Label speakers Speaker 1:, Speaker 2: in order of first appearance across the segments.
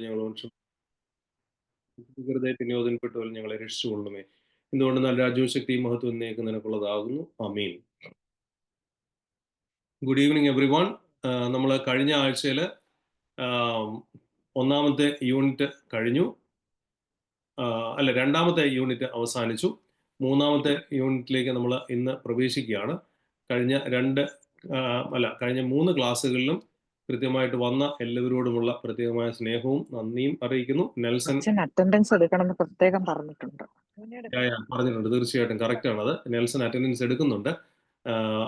Speaker 1: ഞങ്ങളോട് ഹൃദയത്തിൽ നിയോജനപ്പെട്ടുപോലെ ഞങ്ങളെ രക്ഷിച്ചുകൊള്ളുമേ. എന്തുകൊണ്ട് നല്ല രാജ്യവും ശക്തിയും മഹത്വം എന്നേക്കും നിനക്കുള്ളതാകുന്നു. ആമീൻ. Good evening everyone. നമ്മൾ കഴിഞ്ഞ ആഴ്ചയിൽ ഒന്നാമത്തെ യൂണിറ്റ് കഴിഞ്ഞു. അല്ല, രണ്ടാമത്തെ യൂണിറ്റ് അവസാനിച്ചു. മൂന്നാമത്തെ യൂണിറ്റിലേക്ക് നമ്മൾ ഇന്ന് പ്രവേശിക്കുകയാണ്. കഴിഞ്ഞ 3 ക്ലാസ്സുകളിലും കൃത്യമായിട്ട് വന്ന എല്ലാവരോടുമുള്ള പ്രത്യേകമായ സ്നേഹവും നന്ദിയും അറിയിക്കുന്നു. നെൽസൺ
Speaker 2: അറ്റൻഡൻസ് എടുക്കണമെന്ന് പ്രത്യേകം പറഞ്ഞിട്ടുണ്ട്.
Speaker 1: തീർച്ചയായിട്ടും കറക്റ്റ് ആണത്. നെൽസൺ അറ്റൻഡൻസ് എടുക്കുന്നുണ്ട്.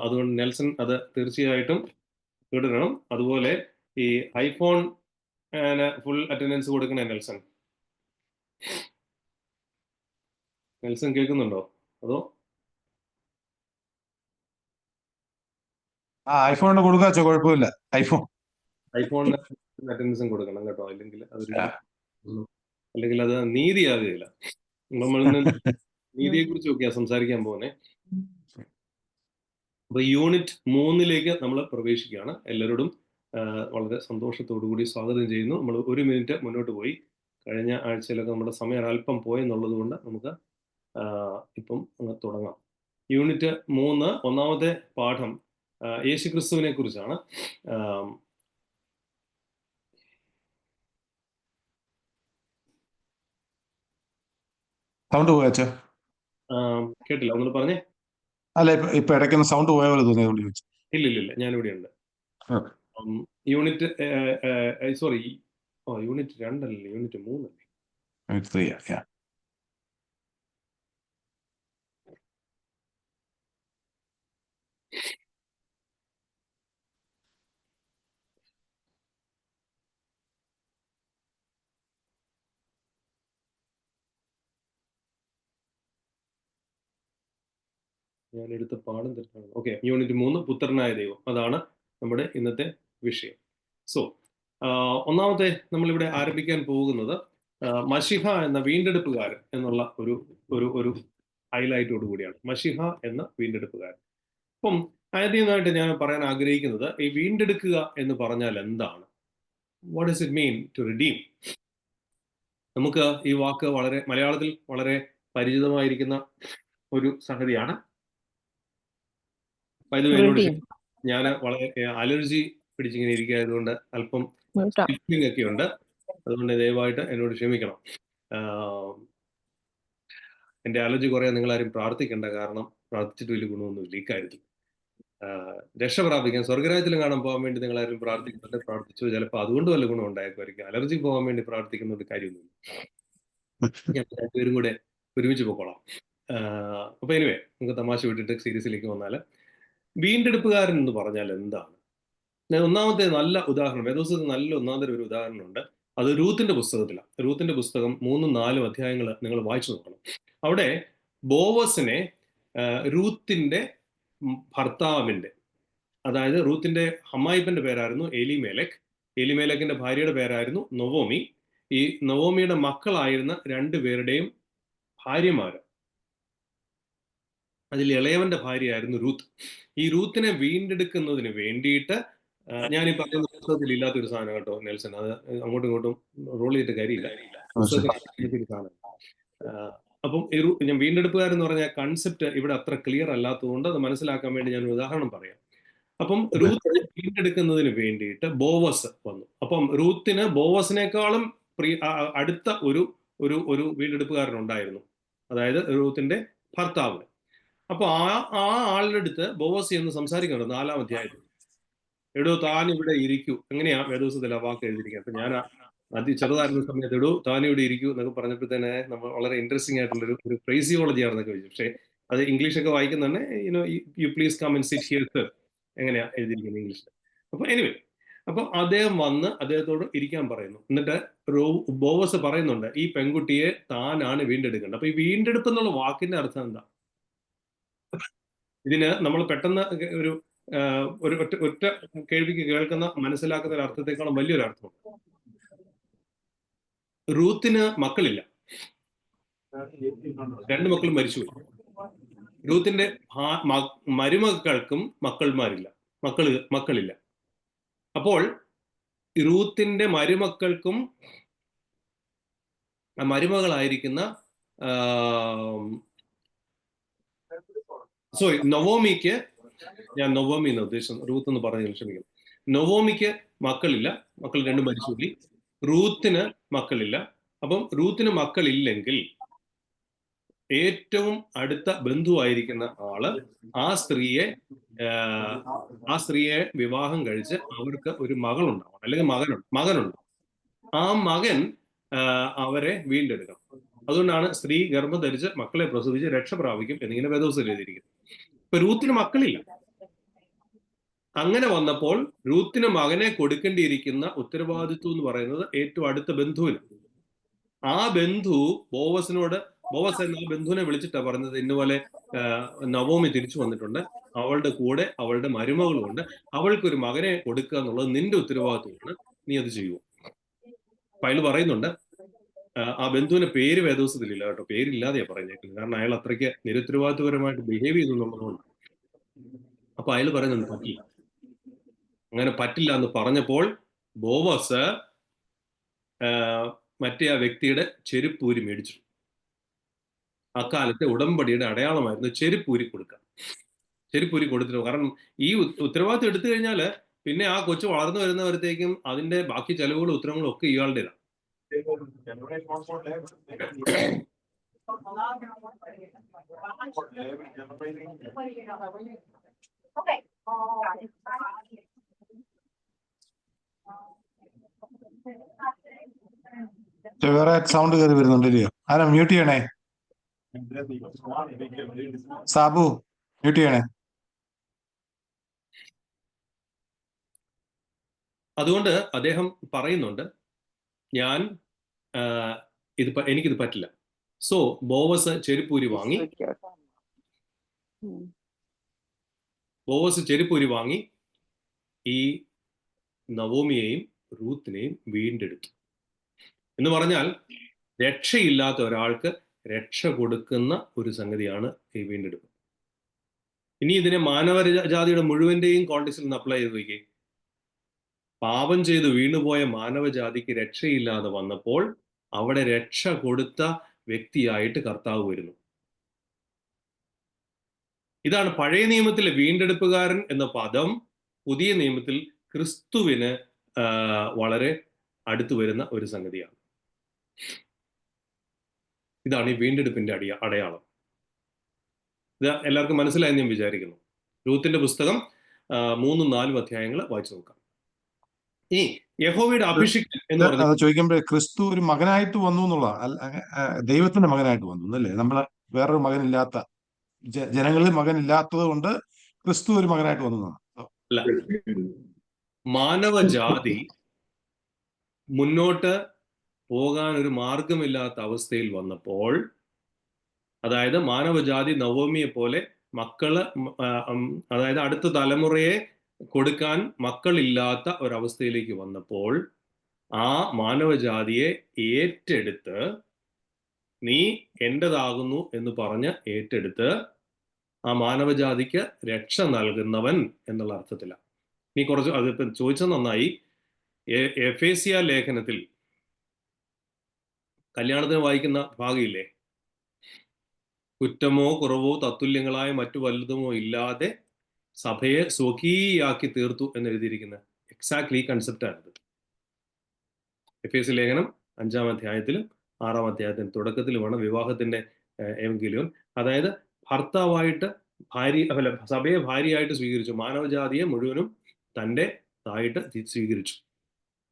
Speaker 1: അതുകൊണ്ട് നെൽസൺ അത് തീർച്ചയായിട്ടും ഇടണം. അതുപോലെ ഈ ഐഫോൺ ഫുൾ അറ്റൻഡൻസ് കൊടുക്കണേ നെൽസൺ. നെൽസൺ കേൾക്കുന്നുണ്ടോ? അതോ
Speaker 3: ഐഫോണിന് കൊടുക്കാച്ചോ, കുഴപ്പമില്ല.
Speaker 1: ഐഫോണിന് അറ്റൻഡൻസും കൊടുക്കണം കേട്ടോ, അല്ലെങ്കിൽ അത് നീതിയാകുകയില്ല. നമ്മൾ നീതിയെ കുറിച്ചൊക്കെയാ സംസാരിക്കാൻ പോകുന്നത്. അപ്പൊ യൂണിറ്റ് 3 നമ്മൾ പ്രവേശിക്കുകയാണ്. എല്ലാവരോടും വളരെ സന്തോഷത്തോടുകൂടി സ്വാഗതം ചെയ്യുന്നു. നമ്മൾ 1 മിനിറ്റ് മുന്നോട്ട് പോയി. കഴിഞ്ഞ ആഴ്ചയിലൊക്കെ നമ്മുടെ സമയം അല്പം പോയെന്നുള്ളത് കൊണ്ട് നമുക്ക് ഇപ്പം അങ്ങ് തുടങ്ങാം. യൂണിറ്റ് 3 ഒന്നാമത്തെ പാഠം യേശുക്രിസ്തുവിനെ കുറിച്ചാണ്.
Speaker 3: സൗണ്ട് പോയാച്ചോ?
Speaker 1: കേട്ടില്ല, ഒന്ന് പറഞ്ഞേ.
Speaker 3: അല്ല, ഇപ്പൊ ഇടയ്ക്കൊന്ന് സൗണ്ട് പോയ പോലെ തോന്നി.
Speaker 1: ഇല്ല, ഞാനിവിടെ ഉണ്ട്. യൂണിറ്റ് സോറി, യൂണിറ്റ് 2 അല്ലേ, യൂണിറ്റ് 3 അല്ലേ?
Speaker 3: യൂണിറ്റ് 3.
Speaker 1: ഞാൻ എടുത്ത പാഠം തെറ്റാണ്. ഓക്കെ, യൂണിറ്റ് 3 പുത്രനായ ദൈവം, അതാണ് നമ്മുടെ ഇന്നത്തെ വിഷയം. സോ ഒന്നാമത്തെ നമ്മളിവിടെ ആരംഭിക്കാൻ പോകുന്നത് മശിഹ എന്ന വീണ്ടെടുപ്പുകാരൻ എന്നുള്ള ഒരു ഹൈലൈറ്റോട് കൂടിയാണ്. മശിഹ എന്ന വീണ്ടെടുപ്പുകാരൻ. അപ്പം ആദ്യമായിട്ട് ഞാൻ പറയാൻ ആഗ്രഹിക്കുന്നത്, ഈ വീണ്ടെടുക്കുക എന്ന് പറഞ്ഞാൽ എന്താണ്? What does it mean to redeem? നമുക്ക് ഈ വാക്ക് മലയാളത്തിൽ വളരെ പരിചിതമായിരിക്കുന്ന ഒരു സംഗതിയാണ്. ഞാൻ വളരെ അലർജി പിടിച്ചിങ്ങനെ ഇരിക്കുകയായതുകൊണ്ട് അല്പം സ്ലിപ്പിംഗ് ഒക്കെ ഉണ്ട്. അതുകൊണ്ട് ദയവായിട്ട് എന്നോട് ക്ഷമിക്കണം. എൻ്റെ അലർജി കുറയാൻ നിങ്ങളാരും പ്രാർത്ഥിക്കേണ്ട, കാരണം പ്രാർത്ഥിച്ചിട്ട് വലിയ ഗുണമൊന്നുമില്ല ഇക്കാര്യത്തിൽ. രക്ഷ പ്രാപിക്കാൻ സ്വർഗരാജ്യത്തിലും കാണാൻ പോകാൻ വേണ്ടി നിങ്ങളാരും പ്രാർത്ഥിക്കുന്നുണ്ട്, പ്രാർത്ഥിച്ചു, ചിലപ്പോൾ അതുകൊണ്ട് വല്ല ഗുണം ഉണ്ടായിരിക്കും. അലർജി പോകാൻ വേണ്ടി പ്രാർത്ഥിക്കുന്നത് കാര്യമൊന്നുമില്ല. ഞാൻ രണ്ടുപേരും കൂടെ ഒരുമിച്ച് പോയിക്കോളാം. അപ്പൊ എനിവേ, നമുക്ക് തമാശ വിട്ടിട്ട് സീരീസിലേക്ക് വന്നാൽ, വീണ്ടെടുപ്പുകാരൻ എന്ന് പറഞ്ഞാൽ എന്താണ്? ഒന്നാമത്തെ നല്ല ഉദാഹരണം, വേദോസത്തിൽ നല്ല ഒന്നാമത്തെ ഒരു ഉദാഹരണമുണ്ട്. അത് രൂത്തിന്റെ പുസ്തകത്തിലാണ്. രൂത്തിന്റെ പുസ്തകം 3-4 അധ്യായങ്ങൾ നിങ്ങൾ വായിച്ചു നോക്കണം. അവിടെ ബോവസിനെ രൂത്തിന്റെ ഭർത്താവിന്റെ, അതായത് റൂത്തിന്റെ അമ്മായിപ്പന്റെ പേരായിരുന്നു എലിമേലെക്. എലിമേലെക്കിന്റെ ഭാര്യയുടെ പേരായിരുന്നു നൊവോമി. ഈ നൊവോമിയുടെ മക്കളായിരുന്ന 2 പേരുടെയും ഭാര്യമാര്, അതിൽ ഇളയവന്റെ ഭാര്യയായിരുന്നു രൂത്ത്. ഈ രൂത്തിനെ വീണ്ടെടുക്കുന്നതിന് വേണ്ടിയിട്ട്, ഞാൻ ഈ പറയുന്ന പുസ്തകത്തിൽ ഇല്ലാത്തൊരു സാധനം കേട്ടോ നെൽസൺ, അത് അങ്ങോട്ടും ഇങ്ങോട്ടും റോൾ ചെയ്തിട്ട് കാര്യമില്ല. സാധനം. അപ്പം ഞാൻ വീണ്ടെടുപ്പുകാരെന്ന് പറഞ്ഞ കൺസെപ്റ്റ് ഇവിടെ അത്ര ക്ലിയർ അല്ലാത്തതുകൊണ്ട് അത് മനസ്സിലാക്കാൻ വേണ്ടി ഞാൻ ഒരു ഉദാഹരണം പറയാം. അപ്പം റൂത്തിനെ വീണ്ടെടുക്കുന്നതിന് വേണ്ടിയിട്ട് ബോവസ് വന്നു. അപ്പം റൂത്തിന് ബോവസിനേക്കാളും അടുത്ത ഒരു വീണ്ടെടുപ്പുകാരനുണ്ടായിരുന്നു, അതായത് റൂത്തിന്റെ ഭർത്താവിന്. അപ്പൊ ആ ആളുടെ അടുത്ത് ബോവസ് എന്ന് സംസാരിക്കുന്നുണ്ട് 4-ാം അധ്യായത്തിൽ. എടോ, താൻ ഇവിടെ ഇരിക്കൂ. എങ്ങനെയാ വേദോസത്തിൽ ആ വാക്ക് എഴുതിയിരിക്കുക? അപ്പൊ ഞാൻ ചെറുതായിരുന്ന സമയത്ത് എടോ താൻ ഇവിടെ ഇരിക്കൂ എന്നൊക്കെ പറഞ്ഞപ്പോഴത്തേനെ നമ്മൾ വളരെ ഇൻട്രസ്റ്റിംഗ് ആയിട്ടുള്ള ഒരു ഫ്രേസിയോളജി ആണെന്നൊക്കെ ചോദിച്ചു. പക്ഷേ അത് ഇംഗ്ലീഷൊക്കെ വായിക്കുന്ന തന്നെ you please come and sit here sir, എങ്ങനെയാ എഴുതിയിരിക്കുന്നത് ഇംഗ്ലീഷിൽ. അപ്പൊ എനിവേ, അപ്പൊ അദ്ദേഹം വന്ന് അദ്ദേഹത്തോട് ഇരിക്കാൻ പറയുന്നു. എന്നിട്ട് ബോവസ് പറയുന്നുണ്ട്, ഈ പെൺകുട്ടിയെ താനാണ് വീണ്ടെടുക്കേണ്ടത്. അപ്പൊ ഈ വീണ്ടെടുപ്പ് എന്നുള്ള വാക്കിന്റെ അർത്ഥം എന്താ? ഇതിന് നമ്മൾ പെട്ടെന്ന് ഒറ്റ കേൾവിക്ക് കേൾക്കുന്ന മനസ്സിലാക്കുന്ന ഒരു അർത്ഥത്തെക്കാളും വലിയൊരു അർത്ഥമുണ്ട്. റൂത്തിന് മക്കളില്ല, 2 മക്കളും മരിച്ചുപോയി. റൂത്തിന്റെ മരുമക്കൾക്കും മക്കളില്ല. അപ്പോൾ റൂത്തിന്റെ മരുമക്കൾക്കും മരുമകളായിരിക്കുന്ന സോറി നൊവോമിക്ക്, ഞാൻ നൊവോമി എന്ന് ഉദ്ദേശിച്ചത്, റൂത്ത് എന്ന് പറഞ്ഞതിൽ ക്ഷമിക്കണം. നൊവോമിക്ക് മക്കളില്ല, മക്കൾ രണ്ടും മരിച്ചുപോയി. റൂത്തിന് മക്കളില്ല. അപ്പം റൂത്തിന് മക്കളില്ലെങ്കിൽ ഏറ്റവും അടുത്ത ബന്ധുവായിരിക്കുന്ന ആള് ആ സ്ത്രീയെ വിവാഹം കഴിച്ച് അവർക്ക് ഒരു മകളുണ്ടാവണം, അല്ലെങ്കിൽ മകനുണ്ട്. ആ മകൻ അവരെ വീണ്ടെടുക്കണം. അതുകൊണ്ടാണ് സ്ത്രീ ഗർഭം ധരിച്ച് മക്കളെ പ്രസവിച്ച് രക്ഷ പ്രാപിക്കും എന്നിങ്ങനെ വേദോസത്തിൽ എഴുതിയിരിക്കുന്നത്. ഇപ്പൊ റൂത്തിന് മക്കളില്ല. അങ്ങനെ വന്നപ്പോൾ റൂത്തിന് മകനെ കൊടുക്കേണ്ടിയിരിക്കുന്ന ഉത്തരവാദിത്വം എന്ന് പറയുന്നത് ഏറ്റവും അടുത്ത ബന്ധുവിന്. ആ ബന്ധു ബോവസ് എന്ന ബന്ധുവിനെ വിളിച്ചിട്ടാ പറഞ്ഞത്, ഇന്നുപോലെ നവോമി തിരിച്ചു വന്നിട്ടുണ്ട്, അവളുടെ കൂടെ അവളുടെ മരുമകളുമുണ്ട്, അവൾക്കൊരു മകനെ കൊടുക്കുക എന്നുള്ളത് നിന്റെ ഉത്തരവാദിത്വമാണ്, നീ അത് ചെയ്യൂ. അപ്പൊ അയാൾ പറയുന്നുണ്ട്, ആ ബന്ധുവിന്റെ പേര് വേദോസത്തിലില്ല കേട്ടോ, പേരില്ലാതെയാ പറഞ്ഞേക്കുന്നത്, കാരണം അയാൾ അത്രയ്ക്ക് നിരുത്തരവാദിത്വപരമായിട്ട് ബിഹേവ് ചെയ്തു എന്നുള്ളതുകൊണ്ട്. അപ്പൊ അയാൾ പറയുന്നുണ്ട് പറ്റില്ല. അങ്ങനെ പറ്റില്ല എന്ന് പറഞ്ഞപ്പോൾ ബോവസ് മറ്റേ ആ വ്യക്തിയുടെ ചെരുപ്പൂരി മേടിച്ചു. അക്കാലത്തെ ഉടമ്പടിയുടെ അടയാളമായിരുന്നു ചെരുപ്പൂരി കൊടുക്കുക. ചെരുപ്പൂരി കൊടുത്തിരുന്നു. കാരണം ഈ ഉത്തരവാദിത്വം എടുത്തു കഴിഞ്ഞാൽ പിന്നെ ആ കൊച്ചു വളർന്നു വരുന്നവരത്തേക്കും അതിന്റെ ബാക്കി ചെലവുകളും ഉത്തരവുകളും ഒക്കെ ഇയാളുടേതാണ്.
Speaker 3: വേറെ സൗണ്ട് കയറി വരുന്നുണ്ടല്ലോ, ആരാ മ്യൂട്ട് ചെയ്യണേ? സാബു മ്യൂട്ട് ചെയ്യണേ.
Speaker 1: അതുകൊണ്ട് അദ്ദേഹം പറയുന്നുണ്ട്, എനിക്കിത് പറ്റില്ല. സോ ബോവസ് ചെരുപ്പൂരി വാങ്ങി ഈ നവോമിയെയും റൂത്തിനെയും വീണ്ടെടുത്തു. എന്ന് പറഞ്ഞാൽ രക്ഷയില്ലാത്ത ഒരാൾക്ക് രക്ഷ കൊടുക്കുന്ന ഒരു സംഗതിയാണ് ഈ വീണ്ടെടുപ്പ്. ഇനി ഇതിനെ മാനവജാതിയുടെ മുഴുവന്റെയും കോണ്ടെക്സ്റ്റിൽ നിന്ന് അപ്ലൈ ചെയ്ത് നോക്കിയേ. പാപം ചെയ്ത് വീണുപോയ മാനവജാതിക്ക് രക്ഷയില്ലാതെ വന്നപ്പോൾ അവിടെ രക്ഷ കൊടുത്ത വ്യക്തിയായിട്ട് കർത്താവ് വരുന്നു. ഇതാണ് പഴയ നിയമത്തിലെ വീണ്ടെടുപ്പുകാരൻ എന്ന പദം പുതിയ നിയമത്തിൽ ക്രിസ്തുവിന് വളരെ അടുത്തു വരുന്ന ഒരു സംഗതിയാണ്. ഇതാണ് ഈ വീണ്ടെടുപ്പിന്റെ അടയാളം. ഇത് എല്ലാവർക്കും മനസ്സിലായെന്ന് ഞാൻ വിചാരിക്കുന്നു. രൂത്തിന്റെ പുസ്തകം 3-4 അധ്യായങ്ങൾ വായിച്ചു നോക്കാം. ഈ യഹോവയുടെ അഭിഷിക്തൻ എന്ന് പറഞ്ഞാൽ
Speaker 3: ചോദിക്കുമ്പോൾ ക്രിസ്തു ഒരു മകനായിട്ട് വന്നു എന്നുള്ള, ദൈവത്തിന്റെ മകനായിട്ട് വന്നു അല്ലേ? നമ്മള് വേറൊരു മകനില്ലാത്ത ജനങ്ങളിൽ മകനില്ലാത്തത് കൊണ്ട് ക്രിസ്തു ഒരു മകനായിട്ട് വന്നതാണ്.
Speaker 1: അല്ല, മാനവജാതി മുന്നോട്ട് പോകാൻ ഒരു മാർഗമില്ലാത്ത അവസ്ഥയിൽ വന്നപ്പോൾ, അതായത് മാനവജാതി നവോമിയെ പോലെ മക്കള്, അതായത് അടുത്ത തലമുറയെ കൊടുക്കാൻ മക്കളില്ലാത്ത ഒരവസ്ഥയിലേക്ക് വന്നപ്പോൾ ആ മാനവജാതിയെ ഏറ്റെടുത്ത്, നീ എന്റേതാകുന്നു എന്ന് പറഞ്ഞ് ഏറ്റെടുത്ത് ആ മാനവജാതിക്ക് രക്ഷ നൽകുന്നവൻ എന്നുള്ള അർത്ഥത്തിലാണ്. നീ കുറച്ച് അതിപ്പോ ചോദിച്ചത് നന്നായി. എഫേസ്യ ലേഖനത്തിൽ കല്യാണത്തിന് വായിക്കുന്ന ഭാഗമില്ലേ, കുറ്റമോ കുറവോ തത്തുല്യങ്ങളായ മറ്റു വലുതുമോ ഇല്ലാതെ സഭയെ സ്വകീയാക്കി തീർത്തു എന്നെഴുതിയിരിക്കുന്നത് എക്സാക്ട്ലി ഈ കൺസെപ്റ്റാണിത്. എഫേസ്യ ലേഖനം 5-ാം അധ്യായത്തിലും 6-ാം അധ്യായത്തിന് തുടക്കത്തിലുമാണ് വിവാഹത്തിന്റെ എവങ്കേലിയോൻ. അതായത് ഭർത്താവായിട്ട് സഭയെ ഭാര്യയായിട്ട് സ്വീകരിച്ചു, മാനവജാതിയെ മുഴുവനും തൻ്റെ തായിട്ട് സ്വീകരിച്ചു.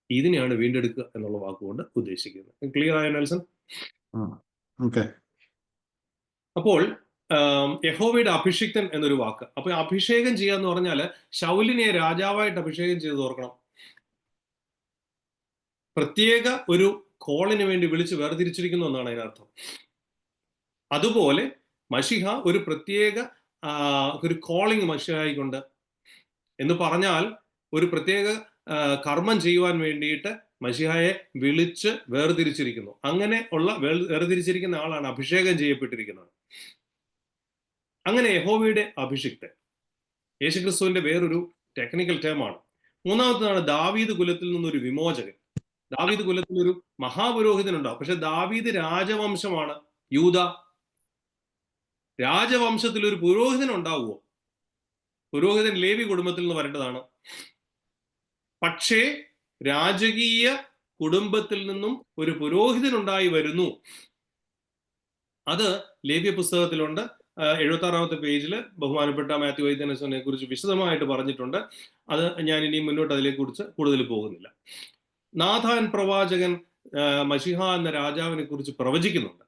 Speaker 1: ഇതിനെയാണ് വീണ്ടെടുക്കുക എന്നുള്ള വാക്കുകൊണ്ട് ഉദ്ദേശിക്കുന്നത്. ക്ലിയർ ആയോ നെൽസൺ? അപ്പോൾ യഹോവയുടെ അഭിഷിക്തൻ എന്നൊരു വാക്ക്. അപ്പൊ അഭിഷേകം ചെയ്യാന്ന് പറഞ്ഞാൽ ശൗലിനെ രാജാവായിട്ട് അഭിഷേകം ചെയ്ത് ഓർക്കണം. പ്രത്യേക ഒരു കോളിന് വേണ്ടി വിളിച്ച് വേർതിരിച്ചിരിക്കുന്നു എന്നാണ് അതിനർത്ഥം. അതുപോലെ മശിഹ ഒരു പ്രത്യേക ഒരു കോളിംഗ് മശിഹായിക്കൊണ്ട് എന്ന് പറഞ്ഞാൽ ഒരു പ്രത്യേക കർമ്മം ചെയ്യുവാൻ വേണ്ടിയിട്ട് മശിഹായെ വിളിച്ച് വേർതിരിച്ചിരിക്കുന്നു. അങ്ങനെ ഉള്ള വേർതിരിച്ചിരിക്കുന്ന ആളാണ് അഭിഷേകം ചെയ്യപ്പെട്ടിരിക്കുന്നത്. അങ്ങനെ യഹോവയുടെ അഭിഷിക്തൻ യേശുക്രിസ്തുവിന്റെ വേറൊരു ടെക്നിക്കൽ ടേമാണ്. മൂന്നാമത്തേതാണ് ദാവീദ് കുലത്തിൽ നിന്നൊരു വിമോചകൻ. ദാവീദ് കുലത്തിൽ ഒരു മഹാപുരോഹിതനുണ്ടാവും. പക്ഷെ ദാവീദ് രാജവംശമാണ്, യൂദ രാജവംശത്തിൽ ഒരു പുരോഹിതൻ ഉണ്ടാവുമോ? പുരോഹിതൻ ലേവി കുടുംബത്തിൽ നിന്ന് വരേണ്ടതാണ്. പക്ഷേ രാജകീയ കുടുംബത്തിൽ നിന്നും ഒരു പുരോഹിതൻ ഉണ്ടായി വരുന്നു. അത് ലേവ്യ പുസ്തകത്തിലുണ്ട്. 76-ാമത്തെ പേജിൽ ബഹുമാനപ്പെട്ട മാത്യു വൈദ്യനസനെ കുറിച്ച് വിശദമായിട്ട് പറഞ്ഞിട്ടുണ്ട്. അത് ഞാൻ ഇനി മുന്നോട്ട് അതിനെക്കുറിച്ച് കൂടുതൽ പോകുന്നില്ല. നാഥാൻ പ്രവാചകൻ മശിഹ എന്ന രാജാവിനെ കുറിച്ച് പ്രവചിക്കുന്നുണ്ട്.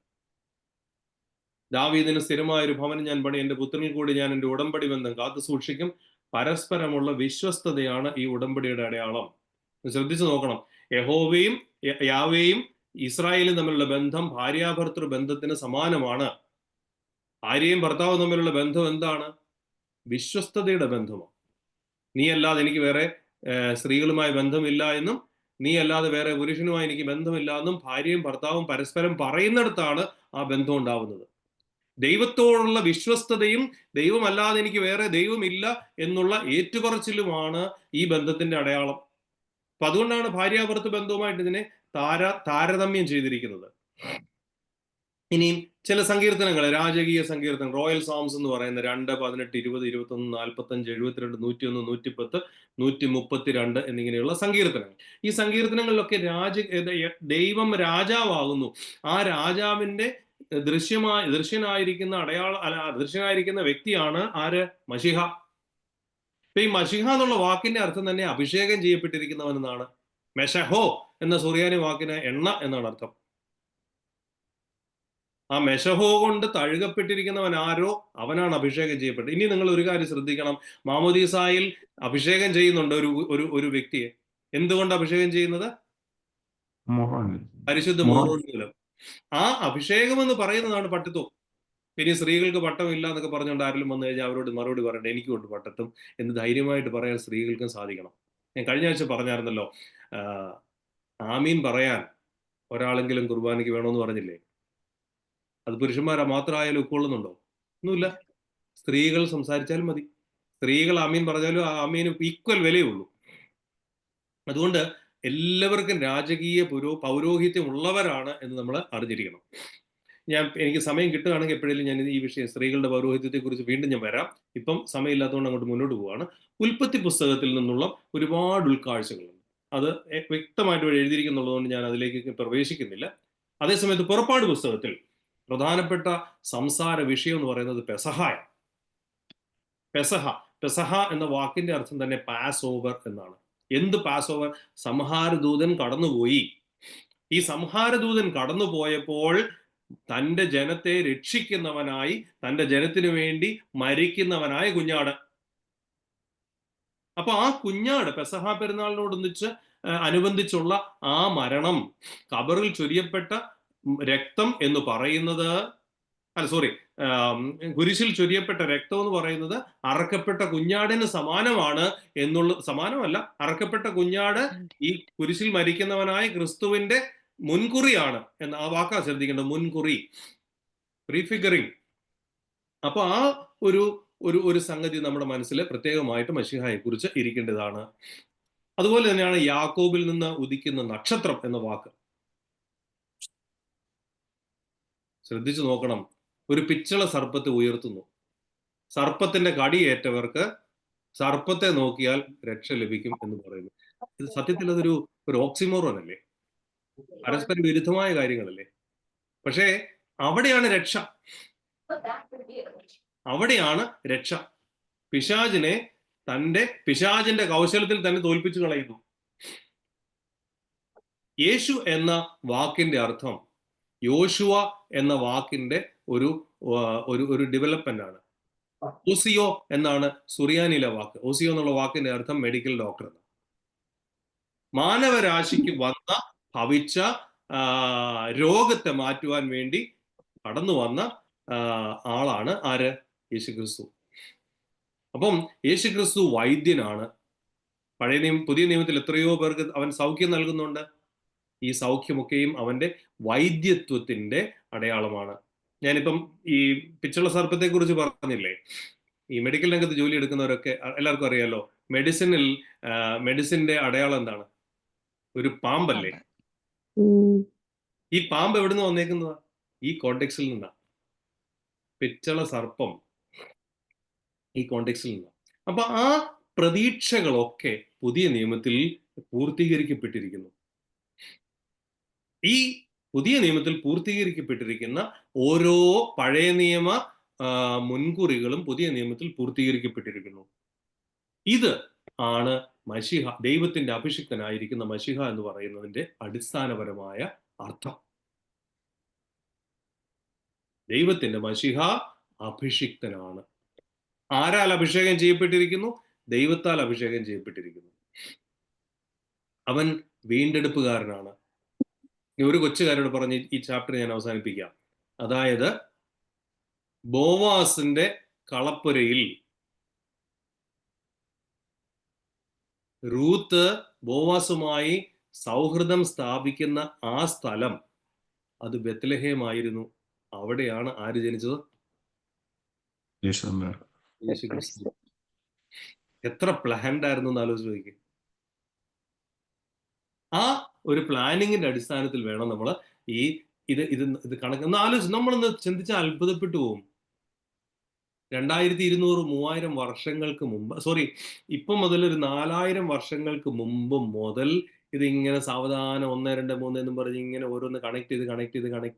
Speaker 1: ദാവീദിന് സ്ഥിരമായ ഒരു ഭവനം ഞാൻ പണി, എന്റെ പുത്രനിൽ കൂടി ഞാൻ എന്റെ ഉടമ്പടി ബന്ധം കാത്തു സൂക്ഷിക്കും. പരസ്പരമുള്ള വിശ്വസ്തതയാണ് ഈ ഉടമ്പടിയുടെ അടയാളം. ശ്രദ്ധിച്ചു നോക്കണം. യഹോവയും യാവേയും ഇസ്രായേലും തമ്മിലുള്ള ബന്ധം ഭാര്യാഭർത്തൃ ബന്ധത്തിന് സമാനമാണ്. ഭാര്യയും ഭർത്താവും തമ്മിലുള്ള ബന്ധം എന്താണ്? വിശ്വസ്തതയുടെ ബന്ധമാണ്. നീ അല്ലാതെ എനിക്ക് വേറെ സ്ത്രീകളുമായി ബന്ധമില്ല എന്നും നീ അല്ലാതെ വേറെ പുരുഷനുമായി എനിക്ക് ബന്ധമില്ല എന്നും ഭാര്യയും ഭർത്താവും പരസ്പരം പറയുന്നിടത്താണ് ആ ബന്ധം ഉണ്ടാവുന്നത്. ദൈവത്തോടുള്ള വിശ്വസ്തതയും ദൈവമല്ലാതെ എനിക്ക് വേറെ ദൈവമില്ല എന്നുള്ള ഏറ്റുപറച്ചിലുമാണ് ഈ ബന്ധത്തിന്റെ അടയാളം. അപ്പൊ അതുകൊണ്ടാണ് ഭാര്യാഭർത്തൃ ബന്ധവുമായിട്ട് ഇതിനെ താരതമ്യം ചെയ്തിരിക്കുന്നത്. ഇനിയും ചില സങ്കീർത്തനങ്ങൾ, രാജകീയ സങ്കീർത്തനം, റോയൽ സോംസ് എന്ന് പറയുന്ന 2, 18, 20, 21, 45, 72, 101, 110, 132 എന്നിങ്ങനെയുള്ള സങ്കീർത്തനങ്ങൾ. ഈ സങ്കീർത്തനങ്ങളിലൊക്കെ ദൈവം രാജാവാകുന്നു. ആ രാജാവിന്റെ ദൃശ്യനായിരിക്കുന്ന ദൃശ്യനായിരിക്കുന്ന വ്യക്തിയാണ് ആര്? മശിഹ. ഈ മശിഹ എന്നുള്ള വാക്കിന്റെ അർത്ഥം തന്നെ അഭിഷേകം ചെയ്യപ്പെട്ടിരിക്കുന്നവൻ എന്നാണ്. മെഷഹോ എന്ന സുറിയാനി വാക്കിന് എണ്ണ എന്നാണ് അർത്ഥം. ആ മെഷഹോ കൊണ്ട് തഴുകപ്പെട്ടിരിക്കുന്നവൻ ആരോ അവനാണ് അഭിഷേകം ചെയ്യപ്പെട്ടത്. ഇനി നിങ്ങൾ ഒരു കാര്യം ശ്രദ്ധിക്കണം. മാമോദീസായിൽ അഭിഷേകം ചെയ്യുന്നുണ്ട് ഒരു വ്യക്തിയെ. എന്തുകൊണ്ട് അഭിഷേകം ചെയ്യുന്നത്? പരിശുദ്ധ മോഹൻ മൂലം. ആ അഭിഷേകം എന്ന് പറയുന്നതാണ് പട്ടത്വം. ഇനി സ്ത്രീകൾക്ക് പട്ടമില്ല എന്നൊക്കെ പറഞ്ഞുകൊണ്ട് ആരെങ്കിലും വന്നു കഴിഞ്ഞാൽ അവരോട് മറുപടി പറയണ്ട, എനിക്കുണ്ട് പട്ടത്വം എന്ന് ധൈര്യമായിട്ട് പറയാൻ സ്ത്രീകൾക്കും സാധിക്കണം. ഞാൻ കഴിഞ്ഞ ആഴ്ച പറഞ്ഞായിരുന്നല്ലോ, ആമീൻ പറയാൻ ഒരാളെങ്കിലും കുർബാനയ്ക്ക് വേണമെന്ന് പറഞ്ഞില്ലേ? അത് പുരുഷന്മാരാ മാത്രമായാലും ഉൾക്കൊള്ളുന്നുണ്ടോ? ഒന്നുമില്ല. സ്ത്രീകൾ സംസാരിച്ചാലും മതി. സ്ത്രീകൾ ആമീൻ പറഞ്ഞാലും ആ ആമീന് ഈക്വൽ വിലയുള്ളൂ. അതുകൊണ്ട് എല്ലാവർക്കും രാജകീയ പൗരോഹിത്യം ഉള്ളവരാണ് എന്ന് നമ്മൾ അറിഞ്ഞിരിക്കണം. എനിക്ക് സമയം കിട്ടുകയാണെങ്കിൽ എപ്പോഴേലും ഞാൻ ഈ വിഷയം സ്ത്രീകളുടെ പൗരോഹിത്യത്തെ കുറിച്ച് വീണ്ടും ഞാൻ വരാം. ഇപ്പം സമയമില്ലാത്തതുകൊണ്ട് അങ്ങോട്ട് മുന്നോട്ട് പോവാണ്. ഉൽപ്പത്തി പുസ്തകത്തിൽ നിന്നുള്ള ഒരുപാട് ഉൾക്കാഴ്ചകളുണ്ട്. അത് വ്യക്തമായിട്ട് എഴുതിയിരിക്കുന്നുള്ളതുകൊണ്ട് ഞാൻ അതിലേക്ക് പ്രവേശിക്കുന്നില്ല. അതേസമയത്ത് പുറപ്പാട് പുസ്തകത്തിൽ പ്രധാനപ്പെട്ട സംസാര വിഷയം എന്ന് പറയുന്നത് പെസഹായാണ്. പെസഹ എന്ന വാക്കിന്റെ അർത്ഥം തന്നെ പാസ് ഓവർ എന്നാണ്. എന്ത് പാസ് ഓവർ? സംഹാരദൂതൻ കടന്നുപോയി. ഈ സംഹാരദൂതൻ കടന്നുപോയപ്പോൾ തൻ്റെ ജനത്തെ രക്ഷിക്കുന്നവനായി, തൻ്റെ ജനത്തിനു വേണ്ടി മരിക്കുന്നവനായ കുഞ്ഞാട്. അപ്പൊ ആ കുഞ്ഞാട് പെസഹ പെരുന്നാളിനോടൊന്നിച്ച് അനുബന്ധിച്ചുള്ള ആ മരണം, ഖബറിൽ ചൊരിയപ്പെട്ട രക്തം എന്ന് പറയുന്നത്, കുരിശിൽ ചൊരിയപ്പെട്ട രക്തം എന്ന് പറയുന്നത് അറക്കപ്പെട്ട കുഞ്ഞാടിന് സമാനമാണ് സമാനമല്ല, അറക്കപ്പെട്ട കുഞ്ഞാട് ഈ കുരിശിൽ മരിക്കുന്നവനായ ക്രിസ്തുവിന്റെ മുൻകുറിയാണ് എന്ന് ആ വാക്കാ ശ്രദ്ധിക്കേണ്ടത്. മുൻകുറി, പ്രീഫിഗറിങ്. അപ്പൊ ആ ഒരു സംഗതി നമ്മുടെ മനസ്സിൽ പ്രത്യേകമായിട്ട് മശിഹായെ കുറിച്ച് ഇരിക്കേണ്ടതാണ്. അതുപോലെ തന്നെയാണ് യാക്കോബിൽ നിന്ന് ഉദിക്കുന്ന നക്ഷത്രം എന്ന വാക്ക്. ശ്രദ്ധിച്ചു നോക്കണം. ഒരു പിച്ചള സർപ്പത്തെ ഉയർത്തുന്നു. സർപ്പത്തിന്റെ കടിയേറ്റവർക്ക് സർപ്പത്തെ നോക്കിയാൽ രക്ഷ ലഭിക്കും എന്ന് പറയുന്നു. ഇത് സത്യത്തിൽ അതൊരു ഓക്സിമോറോൺ അല്ലേ? പരസ്പര വിരുദ്ധമായ കാര്യങ്ങളല്ലേ? പക്ഷേ അവിടെയാണ് രക്ഷ. അവിടെയാണ് രക്ഷ. പിശാചിന്റെ കൗശലത്തിൽ തന്നെ തോൽപ്പിച്ചു കളയുന്നു. യേശു എന്ന വാക്കിന്റെ അർത്ഥം യോശുവ എന്ന വാക്കിന്റെ ഒരു ഡെവലപ്മെന്റ് ആണ്. ഓസിയോ എന്നാണ് സുറിയാനിയിലെ വാക്ക്. ഓസിയോ എന്നുള്ള വാക്കിന്റെ അർത്ഥം മെഡിക്കൽ ഡോക്ടർ എന്നാണ്. മാനവരാശിക്ക് ഭവിച്ച രോഗത്തെ മാറ്റുവാൻ വേണ്ടി കടന്നു വന്ന ആളാണ് ആര്? യേശുക്രിസ്തു. അപ്പം യേശുക്രിസ്തു വൈദ്യനാണ്. പുതിയ നിയമത്തിൽ എത്രയോ പേർക്ക് അവൻ സൗഖ്യം നൽകുന്നുണ്ട്. ഈ സൗഖ്യമൊക്കെയും അവന്റെ വൈദ്യത്വത്തിന്റെ അടയാളമാണ്. ഞാനിപ്പം ഈ പിച്ചള സർപ്പത്തെ കുറിച്ച് പറഞ്ഞില്ലേ? ഈ മെഡിക്കൽ രംഗത്ത് ജോലി എടുക്കുന്നവരൊക്കെ എല്ലാവർക്കും അറിയാലോ, മെഡിസിന്റെ അടയാളം എന്താണ്? ഒരു പാമ്പല്ലേ? ഈ പാമ്പ് എവിടുന്ന് വന്നേക്കുന്നതാ? ഈ കോണ്ടെക്സിൽ നിന്നാ. പിച്ചള സർപ്പം ഈ കോണ്ടെക്സിൽ നിന്നാ. അപ്പൊ ആ പ്രതീക്ഷകളൊക്കെ പുതിയ നിയമത്തിൽ പൂർത്തീകരിക്കപ്പെട്ടിരിക്കുന്നു. ഈ പുതിയ നിയമത്തിൽ പൂർത്തീകരിക്കപ്പെട്ടിരിക്കുന്ന ഓരോ പഴയ നിയമ മുൻകുറികളും പുതിയ നിയമത്തിൽ പൂർത്തീകരിക്കപ്പെട്ടിരിക്കുന്നു. ഇത് ആണ് മശിഹ, ദൈവത്തിന്റെ അഭിഷിക്തനായിരിക്കുന്ന മശിഹ എന്ന് പറയുന്നതിന്റെ അടിസ്ഥാനപരമായ അർത്ഥം. ദൈവത്തിന്റെ മശിഹ അഭിഷിക്തനാണ്. ആരാൽ അഭിഷേകം ചെയ്യപ്പെട്ടിരിക്കുന്നു? ദൈവത്താൽ അഭിഷേകം ചെയ്യപ്പെട്ടിരിക്കുന്നു. അവൻ വീണ്ടെടുപ്പുകാരനാണ്. ഒരു കൊച്ചുകാരോട് പറഞ്ഞ് ഈ ചാപ്റ്റർ ഞാൻ അവസാനിപ്പിക്കാം. അതായത് ബോവാസിന്റെ കളപ്പുരയിൽ റൂത്ത് ബോവാസുമായി സൗഹൃദം സ്ഥാപിക്കുന്ന ആ സ്ഥലം അത് ബെത്ലഹേമായിരുന്നു. അവിടെയാണ് ആര് ജനിച്ചത്? യേശുക്രിസ്തു. എത്ര പ്ലാൻഡ് ആയിരുന്നു എന്ന് ആലോചിച്ച് നോക്കി. ആ ഒരു പ്ലാനിങ്ങിന്റെ അടിസ്ഥാനത്തിൽ വേണം നമ്മൾ ഈ ഇത് കണക്ക് ആലോചിച്ച് നമ്മളൊന്ന് ചിന്തിച്ചാൽ അത്ഭുതപ്പെട്ടു പോകും. 2200-3000 വർഷങ്ങൾക്ക് മുമ്പ്, ഇപ്പം മുതൽ ഒരു 4000 വർഷങ്ങൾക്ക് മുമ്പ് മുതൽ ഇതിങ്ങനെ സാവധാനം 1, 2, 3 എന്നും പറഞ്ഞ് ഇങ്ങനെ ഓരോന്ന് കണക്ട്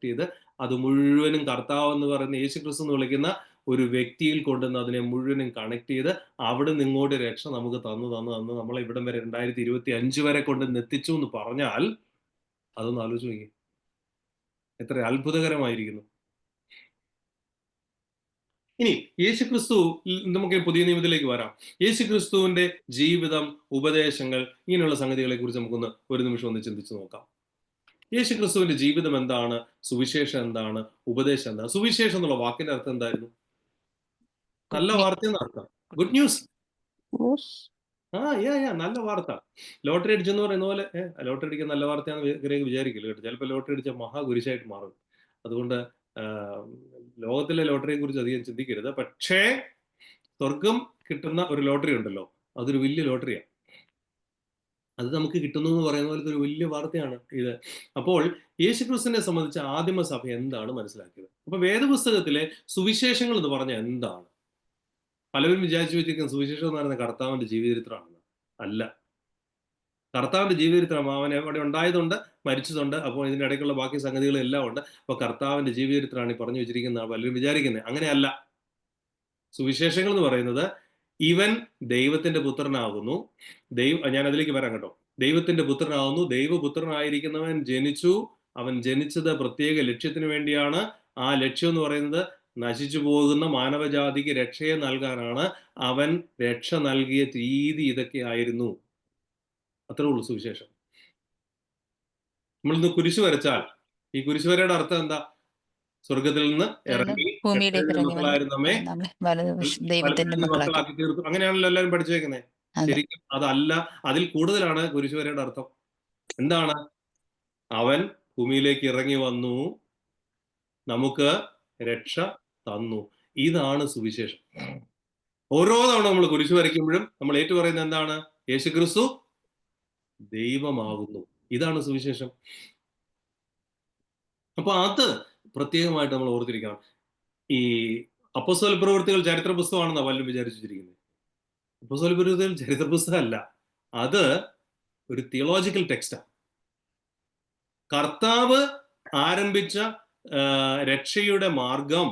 Speaker 1: ചെയ്ത് അത് മുഴുവനും കർത്താവ് എന്ന് പറയുന്ന യേശുക്രിസ്തു എന്ന് വിളിക്കുന്ന ഒരു വ്യക്തിയിൽ കൊണ്ടുവന്ന് അതിനെ മുഴുവനും കണക്ട് ചെയ്ത് അവിടെ നിന്ന് ഇങ്ങോട്ട് രക്ഷ നമുക്ക് തന്നു നമ്മളെ ഇവിടം വരെ 2025 വരെ കൊണ്ട് എത്തിച്ചു എന്ന് പറഞ്ഞാൽ അതൊന്ന് ആലോചിച്ച് നോക്കി, എത്ര അത്ഭുതകരമായിരിക്കുന്നു. ഇനി യേശുക്രിസ്തു, നമുക്ക് പുതിയ നിയമത്തിലേക്ക് വരാം. യേശുക്രിസ്തുവിന്റെ ജീവിതം, ഉപദേശങ്ങൾ, ഇങ്ങനെയുള്ള സംഗതികളെ കുറിച്ച് നമുക്കൊന്ന് ഒരു നിമിഷം ഒന്ന് ചിന്തിച്ചു നോക്കാം. യേശുക്രിസ്തുവിന്റെ ജീവിതം എന്താണ്? സുവിശേഷം എന്താണ്? ഉപദേശം എന്താണ്? സുവിശേഷം എന്നുള്ള വാക്കിന്റെ അർത്ഥം എന്തായിരുന്നു? നല്ല വാർത്ത എന്ന അർത്ഥം. Good news. നല്ല വാർത്ത. ലോട്ടറി അടിച്ചെന്ന് പറയുന്ന പോലെ ലോട്ടറി അടിക്കാൻ നല്ല വാർത്തയാണെന്ന് വിചാരിക്കില്ല കേട്ടോ. ചിലപ്പോൾ ലോട്ടറി അടിച്ച മഹാകുരിശായിട്ട് മാറും. അതുകൊണ്ട് ലോകത്തിലെ ലോട്ടറിയെ കുറിച്ച് അധികം ചിന്തിക്കരുത്. പക്ഷേ സ്വർഗം കിട്ടുന്ന ഒരു ലോട്ടറി ഉണ്ടല്ലോ, അതൊരു വലിയ ലോട്ടറിയാണ്. അത് നമുക്ക് കിട്ടുന്നു എന്ന് പറയുന്ന പോലത്തെ ഒരു വലിയ വാർത്തയാണ് ഇത്. അപ്പോൾ യേശുക്രിസ്തുവിനെ സംബന്ധിച്ച് ആദിമസഭ എന്താണ് മനസ്സിലാക്കിയത്? അപ്പൊ വേദപുസ്തകത്തിലെ സുവിശേഷങ്ങൾ എന്ന് പറഞ്ഞാൽ എന്താണ്? പലരും വിചാരിച്ചു വെച്ചിരിക്കുന്ന സുവിശേഷം എന്ന് പറയുന്നത് കർത്താവിന്റെ ജീവചരിത്രമാണ്. അല്ല. കർത്താവിന്റെ ജീവചരിത്രം, അവൻ അവിടെ ഉണ്ടായതുണ്ട്, മരിച്ചതുണ്ട്, അപ്പോൾ ഇതിന്റെ ഇടയ്ക്കുള്ള ബാക്കി സംഗതികളെല്ലാം ഉണ്ട്. അപ്പൊ കർത്താവിന്റെ ജീവചരിത്രമാണ് ഈ പറഞ്ഞു വെച്ചിരിക്കുന്ന പലരും വിചാരിക്കുന്നത്. അങ്ങനെയല്ല. സുവിശേഷങ്ങൾ എന്ന് പറയുന്നത് ഇവൻ ദൈവത്തിന്റെ പുത്രനാകുന്നു. ഞാൻ അതിലേക്ക് വരാം കേട്ടോ. ദൈവത്തിന്റെ പുത്രനാകുന്നു, ദൈവപുത്രനായിരിക്കുന്നവൻ ജനിച്ചു. അവൻ ജനിച്ചത് പ്രത്യേക ലക്ഷ്യത്തിന് വേണ്ടിയാണ്. ആ ലക്ഷ്യം എന്ന് പറയുന്നത് നശിച്ചു പോകുന്ന മാനവജാതിക്ക് രക്ഷയെ നൽകാനാണ്. അവൻ രക്ഷ നൽകിയ രീതി ഇതൊക്കെ ആയിരുന്നു. അത്രേ ഉള്ളൂ സുവിശേഷം. നമ്മളിന്ന് കുരിശ് വരച്ചാൽ ഈ കുരിശുവരയുടെ അർത്ഥം എന്താ? സ്വർഗത്തിൽ നിന്ന് ഇറങ്ങി മക്കളായിരുന്നമ്മേ മക്കളാക്കി തീർത്തു. അങ്ങനെയാണല്ലോ എല്ലാവരും പഠിച്ചേക്കുന്നത്. ശരിക്കും അതല്ല, അതിൽ കൂടുതലാണ് കുരിശുവരയുടെ അർത്ഥം. എന്താണ്? അവൻ ഭൂമിയിലേക്ക് ഇറങ്ങി വന്നു, നമുക്ക് രക്ഷ തന്നു. ഇതാണ് സുവിശേഷം. ഓരോ തവണ നമ്മൾ കുരിശു വരയ്ക്കുമ്പോഴും നമ്മൾ ഏറ്റു പറയുന്നത് എന്താണ്? യേശുക്രിസ്തു ദൈവമാകുന്നു. ഇതാണ് സുവിശേഷം. അപ്പൊ അത് പ്രത്യേകമായിട്ട് നമ്മൾ ഓർത്തിരിക്കണം. ഈ അപ്പോസ്തല പ്രവൃത്തികൾ ചരിത്ര പുസ്തകമാണെന്നാണ് പലരും വിചാരിച്ചിരിക്കുന്നത്. അപ്പോസ്തല പ്രവൃത്തികൾ ചരിത്ര പുസ്തകമല്ല, അത് ഒരു തിയോളജിക്കൽ ടെക്സ്റ്റാണ്. കർത്താവ് ആരംഭിച്ച രക്ഷയുടെ മാർഗം,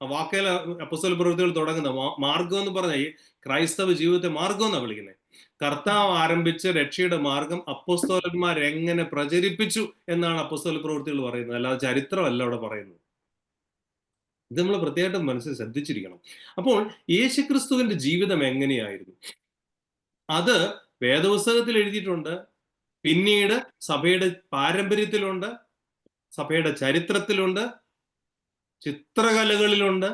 Speaker 1: വാക്കേല അപ്പോസ്തല പ്രവൃത്തികൾ തുടങ്ങുന്ന മാർഗം എന്ന് പറഞ്ഞാൽ ക്രൈസ്തവ ജീവിതത്തെ മാർഗം എന്നാണ് വിളിക്കുന്നത്. കർത്താവ് ആരംഭിച്ച രക്ഷയുടെ മാർഗം അപ്പോസ്തലന്മാർ എങ്ങനെ പ്രചരിപ്പിച്ചു എന്നാണ് അപ്പോസ്തല പ്രവൃത്തികൾ പറയുന്നത്, അല്ലാതെ ചരിത്രമല്ല അവിടെ പറയുന്നത്. ഇത് നമ്മൾ പ്രത്യേകമായിട്ടും മനസ്സിൽ ശ്രദ്ധിച്ചിരിക്കണം. അപ്പോൾ യേശുക്രിസ്തുവിന്റെ ജീവിതം എങ്ങനെയായിരുന്നു? അത് വേദപുസ്തകത്തിൽ എഴുതിയിട്ടുണ്ട്, പിന്നീട് സഭയുടെ പാരമ്പര്യത്തിലുണ്ട്, സഭയുടെ ചരിത്രത്തിലുണ്ട്, ചിത്രകലകളിലുണ്ട്.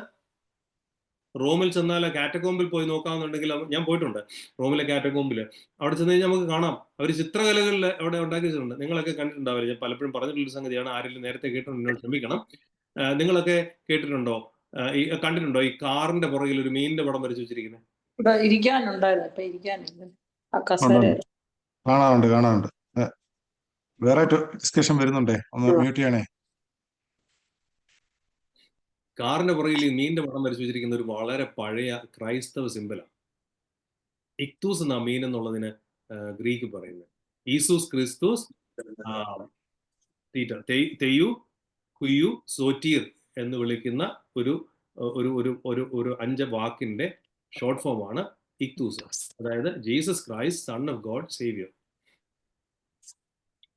Speaker 1: റോമിൽ ചെന്നാൽ കാറ്റക്കോമ്പിൽ പോയി നോക്കാമെന്നുണ്ടെങ്കിൽ, ഞാൻ പോയിട്ടുണ്ട് റോമിലെ കാറ്റക്കോമ്പിൽ. അവിടെ ചെന്ന് കഴിഞ്ഞാൽ നമുക്ക് കാണാം, അവർ ചിത്രകലകളിൽ അവിടെ ഉണ്ടാക്കി വെച്ചിട്ടുണ്ട്. നിങ്ങളൊക്കെ കണ്ടിട്ടുണ്ടാവില്ല, ഞാൻ പലപ്പോഴും പറഞ്ഞിട്ടുള്ളൊരു സംഗതിയാണ്. ആരെങ്കിലും നേരത്തെ കേട്ടിട്ടുണ്ടോ എന്നോട് ക്ഷമിക്കണം. നിങ്ങളൊക്കെ കേട്ടിട്ടുണ്ടോ, കണ്ടിട്ടുണ്ടോ ഈ കാറിന്റെ പുറകിൽ ഒരു മീനിന്റെ പടം വരച്ചു വെച്ചിരിക്കുന്നത്?
Speaker 3: കാണാറുണ്ട്. വേറെ ഡിസ്കഷൻ വരുന്നുണ്ടേ, ഒന്ന് മ്യൂട്ട് ചെയ്യണേ.
Speaker 1: കാറിന്റെ പുറകിൽ ഈ മീനിന്റെ പടം വരച്ചു വെച്ചിരിക്കുന്ന ഒരു വളരെ പഴയ ക്രൈസ്തവ സിമ്പലാണ്. ഇക്തൂസ് എന്നാ മീൻ എന്നുള്ളതിന് ഗ്രീക്ക് പറയുന്നത്. ഈസൂസ് ക്രിസ്തുസ് തെയ്യു കുയു സോറ്റീർ എന്ന് വിളിക്കുന്ന ഒരു ഒരു ഒരു ഒരു ഒരു 5 വാക്കിന്റെ ഷോർട്ട് ഫോം ആണ് ഇക്തൂസ്. അതായത് Jesus Christ Son of God Saviour.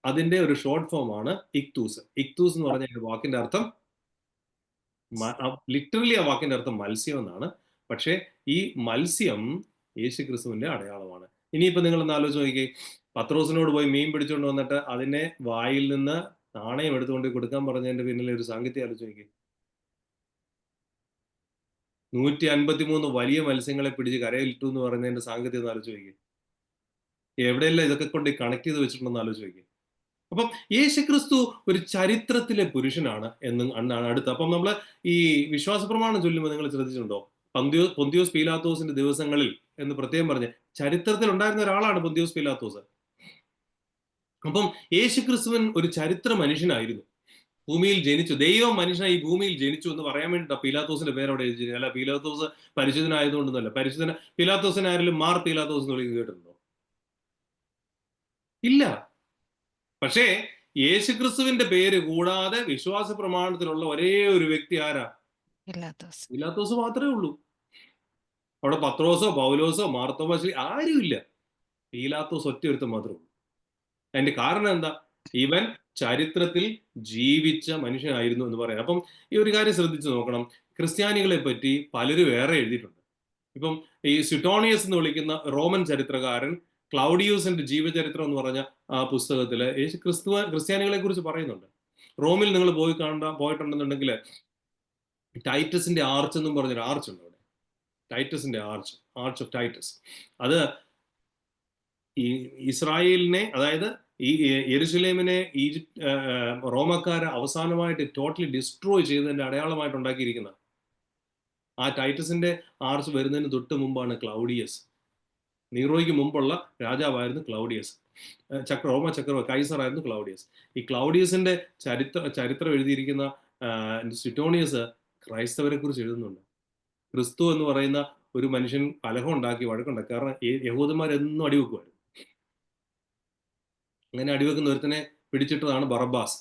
Speaker 1: അതിന്റെ ഒരു ഷോർട്ട് ഫോം ആണ് ഇക്തൂസ്. ഇക്തൂസ് എന്ന് പറഞ്ഞ വാക്കിന്റെ അർത്ഥം ലിറ്ററലി ആ വാക്കിന്റെ അർത്ഥം മത്സ്യം എന്നാണ്. പക്ഷേ ഈ മത്സ്യം യേശു ക്രിസ്തുവിന്റെ അടയാളമാണ്. ഇനിയിപ്പോ നിങ്ങൾ ഒന്ന് ആലോചിച്ച് നോക്കിക്കേ, പത്രോസിനോട് പോയി മീൻ പിടിച്ചുകൊണ്ട് വന്നിട്ട് അതിനെ വായിൽ നിന്ന് നാണയം എടുത്തുകൊണ്ട് കൊടുക്കാൻ പറഞ്ഞതിന്റെ പിന്നിലെ ഒരു സാങ്കത്യം ആലോചിച്ച് നോക്കിക്കേ. 153 വലിയ മത്സ്യങ്ങളെ പിടിച്ച് കരയിലിട്ടു എന്ന് പറയുന്നതിന്റെ സാങ്കത്യം ഒന്ന് ആലോചിച്ച് നോക്കിക്കേ. എവിടെയെല്ലാം ഇതൊക്കെ കൊണ്ട് കണക്ട് ചെയ്ത് വെച്ചിട്ടുണ്ടെന്ന് ആലോചിച്ച് നോക്കിക്കേ. അപ്പം യേശുക്രിസ്തു ഒരു ചരിത്രത്തിലെ പുരുഷനാണ് എന്നാണ് അടുത്ത്. അപ്പം നമ്മൾ ഈ വിശ്വാസ പ്രമാണം ചൊല്ലുമ്പോൾ നിങ്ങൾ ശ്രദ്ധിച്ചിട്ടുണ്ടോ? പൊന്തിയോസ് പീലാത്തോസിന്റെ ദിവസങ്ങളിൽ എന്ന് പ്രത്യേകം പറഞ്ഞ് ചരിത്രത്തിൽ ഉണ്ടായിരുന്ന ഒരാളാണ് പൊന്തിയോസ് പീലാത്തോസ്. അപ്പം യേശുക്രിസ്തുവൻ ഒരു ചരിത്ര മനുഷ്യനായിരുന്നു. ഭൂമിയിൽ ജനിച്ചു, ദൈവം മനുഷ്യനായി ഈ ഭൂമിയിൽ ജനിച്ചു എന്ന് പറയാൻ വേണ്ടിയിട്ടാണ് പീലാത്തോസിന്റെ പേര് അവിടെ എഴുതിയത്. അല്ല, പീലാത്തോസ് പരിശുദ്ധനായതുകൊണ്ടൊന്നല്ല. പീലാത്തോസിനെ ആരെങ്കിലും മാർ പീലാത്തോസ് എന്ന് വിളിക്കുന്നത് കേട്ടിട്ടുണ്ടോ? ഇല്ല. പക്ഷേ യേശുക്രിസ്തുവിന്റെ പേര് കൂടാതെ വിശ്വാസ പ്രമാണത്തിലുള്ള ഒരേ ഒരു വ്യക്തി ആരാ? പീലാത്തോസ് മാത്രമേ ഉള്ളൂ. അവിടെ പത്രോസോ പൗലോസോ മാർത്തോമാ ആരുമില്ല. പീലാത്തോസ് ഒറ്റ ഒരുത്തം മാത്രമേ ഉള്ളൂ. അതിന്റെ കാരണം എന്താ? ഇവൻ ചരിത്രത്തിൽ ജീവിച്ച മനുഷ്യനായിരുന്നു എന്ന് പറയാം. അപ്പം ഈ ഒരു കാര്യം ശ്രദ്ധിച്ചു നോക്കണം. ക്രിസ്ത്യാനികളെ പറ്റി പലരും വേറെ എഴുതിയിട്ടുണ്ട്. ഇപ്പം ഈ സ്യൂട്ടോണിയസ് എന്ന് വിളിക്കുന്ന റോമൻ ചരിത്രകാരൻ ക്ലൗഡിയൂസിന്റെ ജീവചരിത്രം എന്ന് പറഞ്ഞ ആ പുസ്തകത്തില് ക്രിസ്ത്യാനികളെ കുറിച്ച് പറയുന്നുണ്ട്. റോമിൽ നിങ്ങൾ പോയിട്ടുണ്ടെന്നുണ്ടെങ്കിൽ ടൈറ്റസിന്റെ ആർച്ച് എന്നും പറഞ്ഞൊരു ആർച്ച് ഉണ്ട് അവിടെ. ടൈറ്റസിന്റെ ആർച്ച് ഓഫ് ടൈറ്റസ്. അത് ഈ ഇസ്രായേലിനെ, അതായത് ഈ യെരുശലേമിനെ റോമക്കാരെ അവസാനമായിട്ട് ടോട്ടലി ഡിസ്ട്രോയ് ചെയ്തതിന്റെ അടയാളമായിട്ട് ഉണ്ടാക്കിയിരിക്കുന്ന ആ ടൈറ്റസിന്റെ ആർച്ച് വരുന്നതിന് തൊട്ട് മുമ്പാണ് ക്ലൗഡിയസ്. നീറോയ്ക്ക് മുമ്പുള്ള രാജാവായിരുന്നു ക്ലൗഡിയസ്. റോമ ചക്രവർത്തി കൈസറായിരുന്നു ക്ലൗഡിയസ്. ഈ ക്ലൗഡിയസിന്റെ ചരിത്രം എഴുതിയിരിക്കുന്ന സ്യൂട്ടോണിയസ് ക്രൈസ്തവരെ കുറിച്ച് എഴുതുന്നുണ്ട്. ക്രിസ്തു എന്ന് പറയുന്ന ഒരു മനുഷ്യൻ കലഹം ഉണ്ടാക്കി, വഴക്കുണ്ടാക്കി. കാരണം യഹൂദന്മാരെന്നും അടിവെക്കുമായിരുന്നു. അങ്ങനെ അടിവെക്കുന്ന ഒരുത്തനെ പിടിച്ചിട്ടതാണ് ബറബ്ബാസ്.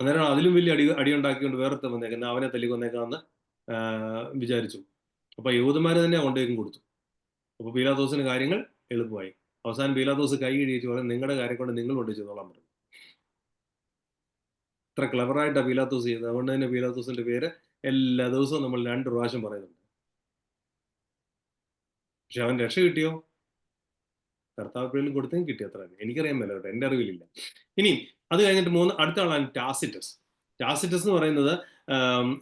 Speaker 1: അന്നേരം അതിലും വലിയ അടി ഉണ്ടാക്കിക്കൊണ്ട് വേറെ വന്നേക്കുന്നത്, അവനെ തല്ലിക്കൊന്നേക്കാന്ന് വിചാരിച്ചു. അപ്പൊ യഹൂദന്മാരെ തന്നെ കൊണ്ടേക്കും കൊടുത്തു. അപ്പൊ പീലാത്തോസിന് കാര്യങ്ങൾ എളുപ്പമായി. അവസാനം പീലാത്തോസ് കൈ കഴിച്ചു പറഞ്ഞു, നിങ്ങളുടെ കാര്യം കൊണ്ട് നിങ്ങൾ കൊണ്ട് ചെയ്തോളാൻ പറഞ്ഞു. ഇത്ര ക്ലവറായിട്ടാണ് പീലാത്തോസ് ചെയ്തത്. അതുകൊണ്ട് തന്നെ പീലാത്തോസിന്റെ പേര് എല്ലാ ദിവസവും നമ്മൾ 2 പ്രാവശ്യം പറയുന്നുണ്ട്. പക്ഷെ അവൻ രക്ഷ കിട്ടിയോ? കർത്താവ് പേരിലും കൊടുത്തേക്കും കിട്ടി. അത്ര എനിക്കറിയാൻ മേല കേട്ടോ, എന്റെ അറിവിലില്ല. ഇനി അത് കഴിഞ്ഞിട്ട് അടുത്ത ആളാണ് ടാസിറ്റസ്. ടാസിറ്റസ് എന്ന് പറയുന്നത്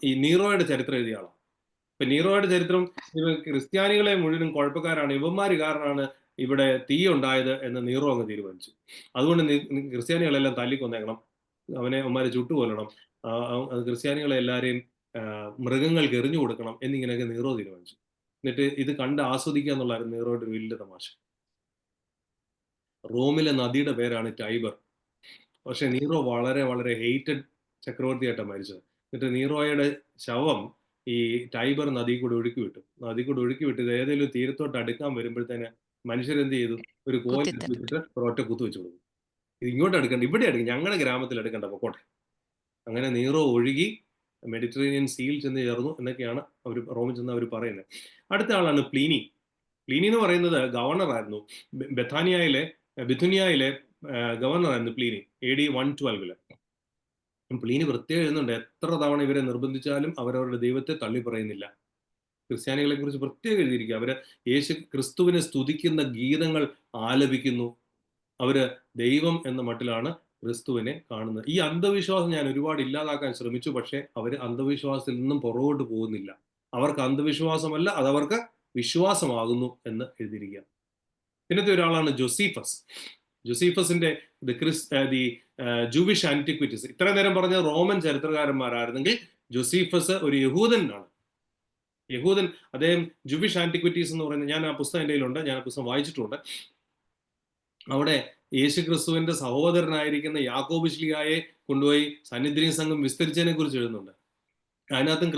Speaker 1: ഈ നീറോയുടെ ചരിത്രം എഴുതിയ ആളാണ്. ഇപ്പൊ നീറോയുടെ ചരിത്രം, ക്രിസ്ത്യാനികളെ മുഴുവനും കുഴപ്പക്കാരാണ്, ഇവന്മാര് കാരണമാണ് ഇവിടെ തീ ഉണ്ടായത് എന്ന് നീറോ അങ്ങ് തീരുമാനിച്ചു. അതുകൊണ്ട് ക്രിസ്ത്യാനികളെല്ലാം തല്ലിക്കൊന്നേക്കണം, അവന്മാരെ ചുട്ടുകൊല്ലണം, ക്രിസ്ത്യാനികളെ എല്ലാരെയും മൃഗങ്ങൾക്ക് എറിഞ്ഞു കൊടുക്കണം എന്നിങ്ങനെയൊക്കെ നീറോ തീരുമാനിച്ചു. എന്നിട്ട് ഇത് കണ്ട് ആസ്വദിക്കുക എന്നുള്ളതായിരുന്നു നീറോയുടെ ഒരു വലിയ തമാശ. റോമിലെ നദിയുടെ പേരാണ് ടൈബർ. പക്ഷെ നീറോ വളരെ വളരെ ഹെയ്റ്റഡ് ചക്രവർത്തിയായിട്ടാണ് മരിച്ചത്. എന്നിട്ട് നീറോയുടെ ശവം ഈ ടൈബർ നദി കൂടെ ഒഴുക്കി വിട്ടു ഇത് ഏതെങ്കിലും തീരത്തോട്ട് അടുക്കാൻ വരുമ്പോഴത്തേന് മനുഷ്യരെന്ത് ചെയ്തു? ഒരു കോൽ വെച്ചിട്ട് ഒരൊറ്റ കുത്തു വെച്ചു കൊടുക്കും. ഇത് ഇങ്ങോട്ട് അടുക്കണ്ട, ഇവിടെ അടുക്കും, ഞങ്ങളുടെ ഗ്രാമത്തിൽ അടുക്കണ്ട, പൊക്കോട്ടെ. അങ്ങനെ നീറോ ഒഴുകി മെഡിറ്ററേനിയൻ സീയിൽ ചെന്ന് ചേർന്നു എന്നൊക്കെയാണ് റോമിൽ ചെന്ന് അവർ പറയുന്നത്. അടുത്ത ആളാണ് പ്ലീനി. പ്ലീനി എന്ന് പറയുന്നത് ഗവർണറായിരുന്നു. ബിഥുനിയയിലെ ഗവർണറായിരുന്നു പ്ലീനി. AD 112. പ്ലീനി പ്രത്യേകം എഴുതുന്നുണ്ട്, എത്ര തവണ ഇവരെ നിർബന്ധിച്ചാലും അവരവരുടെ ദൈവത്തെ തള്ളി പറയുന്നില്ല. ക്രിസ്ത്യാനികളെ കുറിച്ച് പ്രത്യേകം എഴുതിയിരിക്കുക. അവര് ക്രിസ്തുവിനെ സ്തുതിക്കുന്ന ഗീതങ്ങൾ ആലപിക്കുന്നു. അവര് ദൈവം എന്ന മട്ടിലാണ് ക്രിസ്തുവിനെ കാണുന്നത്. ഈ അന്ധവിശ്വാസം ഞാൻ ഒരുപാട് ഇല്ലാതാക്കാൻ ശ്രമിച്ചു. പക്ഷെ അവര് അന്ധവിശ്വാസത്തിൽ നിന്നും പുറകോട്ട് പോകുന്നില്ല. അവർക്ക് അന്ധവിശ്വാസമല്ല, അതവർക്ക് വിശ്വാസമാകുന്നു എന്ന് എഴുതിയിരിക്കുക. പിന്നത്തെ ഒരാളാണ് ജോസീഫസ്. ജോസീഫസിന്റെ ദി ജൂവിഷ് ആന്റിക്വിറ്റീസ്. ഇത്ര നേരം പറഞ്ഞ റോമൻ ചരിത്രകാരന്മാരായിരുന്നെങ്കിൽ ജോസീഫസ് ഒരു യഹൂദനാണ്. യഹൂദൻ. അദ്ദേഹം ജൂവിഷ് ആന്റിക്വിറ്റീസ് എന്ന് പറയുന്നത്, ഞാൻ ആ പുസ്തകം എൻ്റെ കയ്യിലുണ്ട്, ഞാൻ ആ പുസ്തകം വായിച്ചിട്ടുണ്ട്. അവിടെ യേശുക്രിസ്തുവിന്റെ സഹോദരനായിരിക്കുന്ന യാക്കോബ് ശ്ലീഹായെ കൊണ്ടുപോയി സന്നിധിനി സംഘം വിസ്തരിച്ചതിനെ കുറിച്ച് എഴുതുന്നുണ്ട്. അതിനകത്തും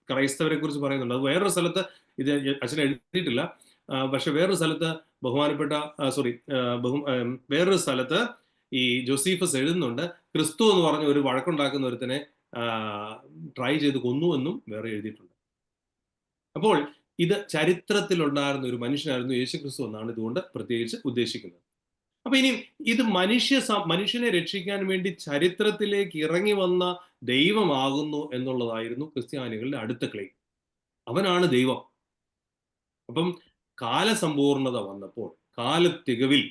Speaker 1: ക്രൈസ്തവരെ കുറിച്ച് പറയുന്നുണ്ട്. അത് വേറൊരു സ്ഥലത്ത് ഇത് അച്ഛൻ എഴുതിയിട്ടില്ല. പക്ഷെ വേറൊരു സ്ഥലത്ത് ബഹുമാനപ്പെട്ട വേറൊരു സ്ഥലത്ത് ഈ ജോസീഫസ് എഴുതുന്നുണ്ട്, ക്രിസ്തു എന്ന് പറഞ്ഞ ഒരു വഴക്കുണ്ടാക്കുന്ന ഒരുത്തനെ ട്രൈ ചെയ്ത് കൊന്നുവെന്നും വേറെ എഴുതിയിട്ടുണ്ട്. അപ്പോൾ ഇത് ചരിത്രത്തിലുണ്ടായിരുന്ന ഒരു മനുഷ്യനായിരുന്നു യേശുക്രിസ്തു എന്നാണ് ഇതുകൊണ്ട് പ്രത്യേകിച്ച് ഉദ്ദേശിക്കുന്നത്. അപ്പൊ ഇനി ഇത് മനുഷ്യനെ രക്ഷിക്കാൻ വേണ്ടി ചരിത്രത്തിലേക്ക് ഇറങ്ങി വന്ന ദൈവമാകുന്നു എന്നുള്ളതായിരുന്നു ക്രിസ്ത്യാനികളുടെ അടുത്ത ക്ലെയിം. അവനാണ് ദൈവം. അപ്പം കാലസമ്പൂർണത വന്നപ്പോൾ, കാലത്തികവിൽ,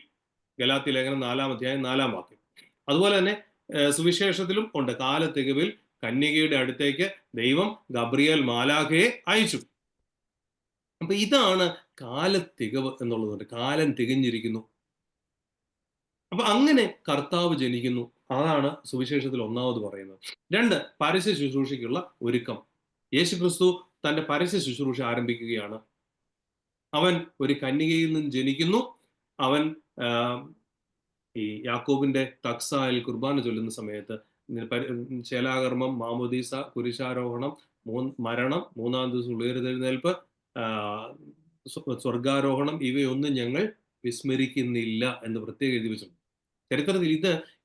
Speaker 1: ഗലാത്യ ലേഖനം 4-ാം അധ്യായം 4-ാം വാക്യം, അതുപോലെ തന്നെ സുവിശേഷത്തിലും ഉണ്ട്, കാലത്തികവിൽ കന്യകയുടെ അടുത്തേക്ക് ദൈവം ഗബ്രിയേൽ മാലാഖയെ അയച്ചു. അപ്പൊ ഇതാണ് കാലത്തികവ് എന്നുള്ളത്. കാലം തികഞ്ഞിരിക്കുന്നു. അപ്പൊ അങ്ങനെ കർത്താവ് ജനിക്കുന്നു. അതാണ് സുവിശേഷത്തിൽ ഒന്നാമത് പറയുന്നത്. 2, പരസ്യ ശുശ്രൂഷയ്ക്കുള്ള ഒരുക്കം. യേശുക്രിസ്തു തന്റെ പരസ്യ ശുശ്രൂഷ ആരംഭിക്കുകയാണ്. അവൻ ഒരു കന്യകയിൽ നിന്ന് ജനിക്കുന്നു. അവൻ ഈ യാക്കോബിന്റെ തക്സായിൽ കുർബാന ചൊല്ലുന്ന സമയത്ത് ശേലാകർമ്മം, മാമോദീസ, കുരിശാരോഹണം, മരണം, 3-ാം ദിവസം ഉയർത്തെഴുന്നേൽപ്പ്, സ്വർഗാരോഹണം, ഇവയൊന്നും ഞങ്ങൾ വിസ്മരിക്കുന്നില്ല എന്ന് പ്രത്യേകം എഴുതി വെച്ചിട്ടുണ്ട്. ചരിത്രത്തിൽ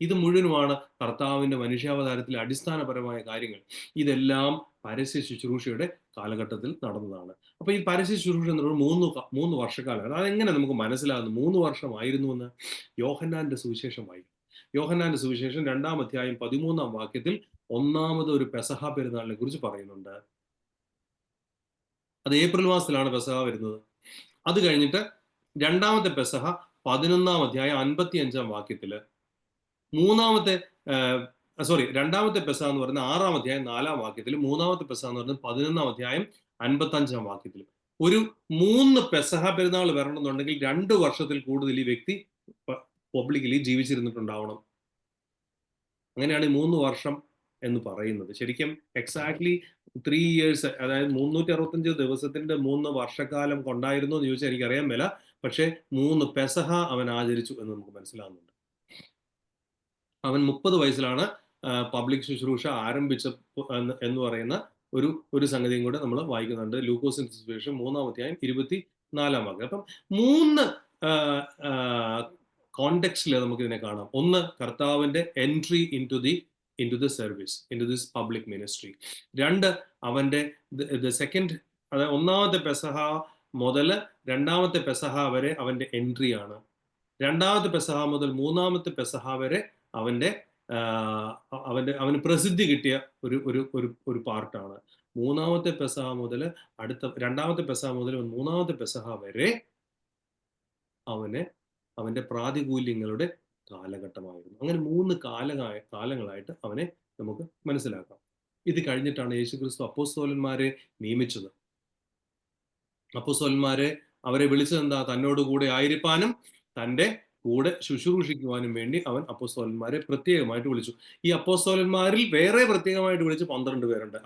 Speaker 1: ഇത് മുഴുവനുമാണ് കർത്താവിന്റെ മനുഷ്യാവതാരത്തിലെ അടിസ്ഥാനപരമായ കാര്യങ്ങൾ. ഇതെല്ലാം പരസ്യ ശുശ്രൂഷയുടെ കാലഘട്ടത്തിൽ നടന്നതാണ്. അപ്പൊ ഈ പരസ്യ ശുശ്രൂഷ എന്ന് പറയുന്നത് 3 വർഷക്കാലം. അതെങ്ങനെ നമുക്ക് മനസ്സിലാകുന്നു 3 വർഷമായിരുന്നു എന്ന്? യോഹന്നാന്റെ സുവിശേഷം വായിക്കും. യോഹന്നാന്റെ സുവിശേഷം 2-ാം അധ്യായം 13-ാം വാക്യത്തിൽ ഒന്നാമത് ഒരു പെസഹ പെരുന്നാളിനെ കുറിച്ച് പറയുന്നുണ്ട്. അത് ഏപ്രിൽ മാസത്തിലാണ് പെസഹ വരുന്നത്. അത് കഴിഞ്ഞിട്ട് 2-ാമത്തെ പെസഹ 11-ാം അധ്യായം 55-ാം വാക്യത്തില്, 2-ാമത്തെ പെസഹ എന്ന് പറയുന്നത് 6-ാം അധ്യായം 4-ാം വാക്യത്തിലും, 3-ാമത്തെ പെസഹ എന്ന് പറയുന്നത് 11-ാം അധ്യായം 55-ാം വാക്യത്തിലും. ഒരു 3 പെസഹ പെരുന്നാൾ വരണമെന്നുണ്ടെങ്കിൽ 2 വർഷത്തിൽ കൂടുതൽ ഈ വ്യക്തി പബ്ലിക്കലി ജീവിച്ചിരുന്നിട്ടുണ്ടാവണം. അങ്ങനെയാണ് ഈ 3 വർഷം എന്ന് പറയുന്നത്. ശരിക്കും എക്സാക്ട്ലി 3 years, അതായത് 365 ദിവസത്തിന്റെ 3 വർഷക്കാലം കൊണ്ടായിരുന്നു എന്ന് ചോദിച്ചാൽ എനിക്കറിയാൻ മേല. പക്ഷെ 3 പെസഹ അവൻ ആചരിച്ചു എന്ന് നമുക്ക് മനസ്സിലാകുന്നുണ്ട്. അവൻ 30 വയസ്സിലാണ് പബ്ലിക് ശുശ്രൂഷ ആരംഭിച്ച എന്ന് പറയുന്ന ഒരു സംഗതിയും കൂടെ നമ്മൾ വായിക്കുന്നുണ്ട്. ലൂക്കോസിന്റെ സുവിശേഷം 3-ാം അധ്യായം 24-ാം വാക്യം. അപ്പം 3 കോണ്ടെക്സ്റ്റിൽ നമുക്ക് ഇതിനെ കാണാം. ഒന്ന്, കർത്താവിന്റെ entry into the service, into this public ministry. 2, അവന്റെ സെക്കൻഡ്, അതായത് 1-ാമത്തെ പെസഹ മുതൽ 2-ാമത്തെ പെസഹ വരെ അവന്റെ എൻട്രി ആണ്. 2-ാമത്തെ പെസഹ മുതൽ 3-ാമത്തെ പെസഹ വരെ അവന് പ്രസിദ്ധി കിട്ടിയ ഒരു പാർട്ടാണ്. 3-ാമത്തെ പെസഹ മുതൽ 2-ാമത്തെ പെസഹ മുതൽ 3-ാമത്തെ പെസഹ വരെ അവന്റെ പ്രാതികൂല്യങ്ങളുടെ കാലഘട്ടമായിരുന്നു. അങ്ങനെ 3 കാലങ്ങളായിട്ട് അവനെ നമുക്ക് മനസ്സിലാക്കാം. ഇത് കഴിഞ്ഞിട്ടാണ് യേശുക്രിസ്തു അപ്പോസ്തലന്മാരെ നിയമിച്ചത്. അപ്പോസ്തലന്മാരെ അവരെ വിളിച്ചത് എന്താ? തന്നോട് കൂടെ ആയിരിക്കാനും തന്റെ കൂടെ ശുശ്രൂഷിക്കുവാനും വേണ്ടി അവൻ അപ്പോസ്തലന്മാരെ പ്രത്യേകമായിട്ട് വിളിച്ചു. ഈ അപ്പോസ്തലന്മാരിൽ വേറെ പ്രത്യേകമായിട്ട് വിളിച്ച് 12 പേരുണ്ട്.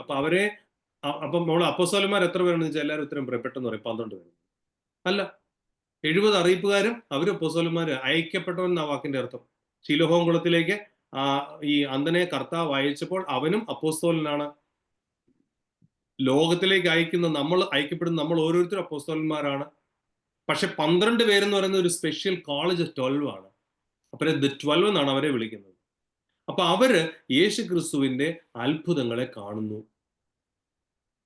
Speaker 1: അപ്പം നമ്മൾ അപ്പോസ്തലന്മാർ എത്ര പേരുണ്ടെന്ന് വെച്ചാൽ എല്ലാവരും ഉത്തരം പെട്ടെന്ന് പറയും 12 പേര്. അല്ല, 70 അറിയിപ്പുകാരും അവരും അപ്പോസ്തലന്മാര്. അയക്കപ്പെട്ടവൻ എന്ന വാക്കിന്റെ അർത്ഥം. ശിലോഹോം കുളത്തിലേക്ക് ഈ അന്ധനെ കർത്താവ് അയച്ചപ്പോൾ അവനും അപ്പോസ്തലനാണ്. ലോകത്തിലേക്ക് അയക്കപ്പെടുന്ന നമ്മൾ ഓരോരുത്തരും അപ്പോസ്തലന്മാരാണ്. പക്ഷെ 12 പേരെന്ന് പറയുന്ന ഒരു സ്പെഷ്യൽ കോളേജ് 12 ആണ്. അപ്പൊ 12 എന്നാണ് അവരെ വിളിക്കുന്നത്. അപ്പൊ അവര് യേശുക്രിസ്തുവിന്റെ അത്ഭുതങ്ങളെ കാണുന്നു.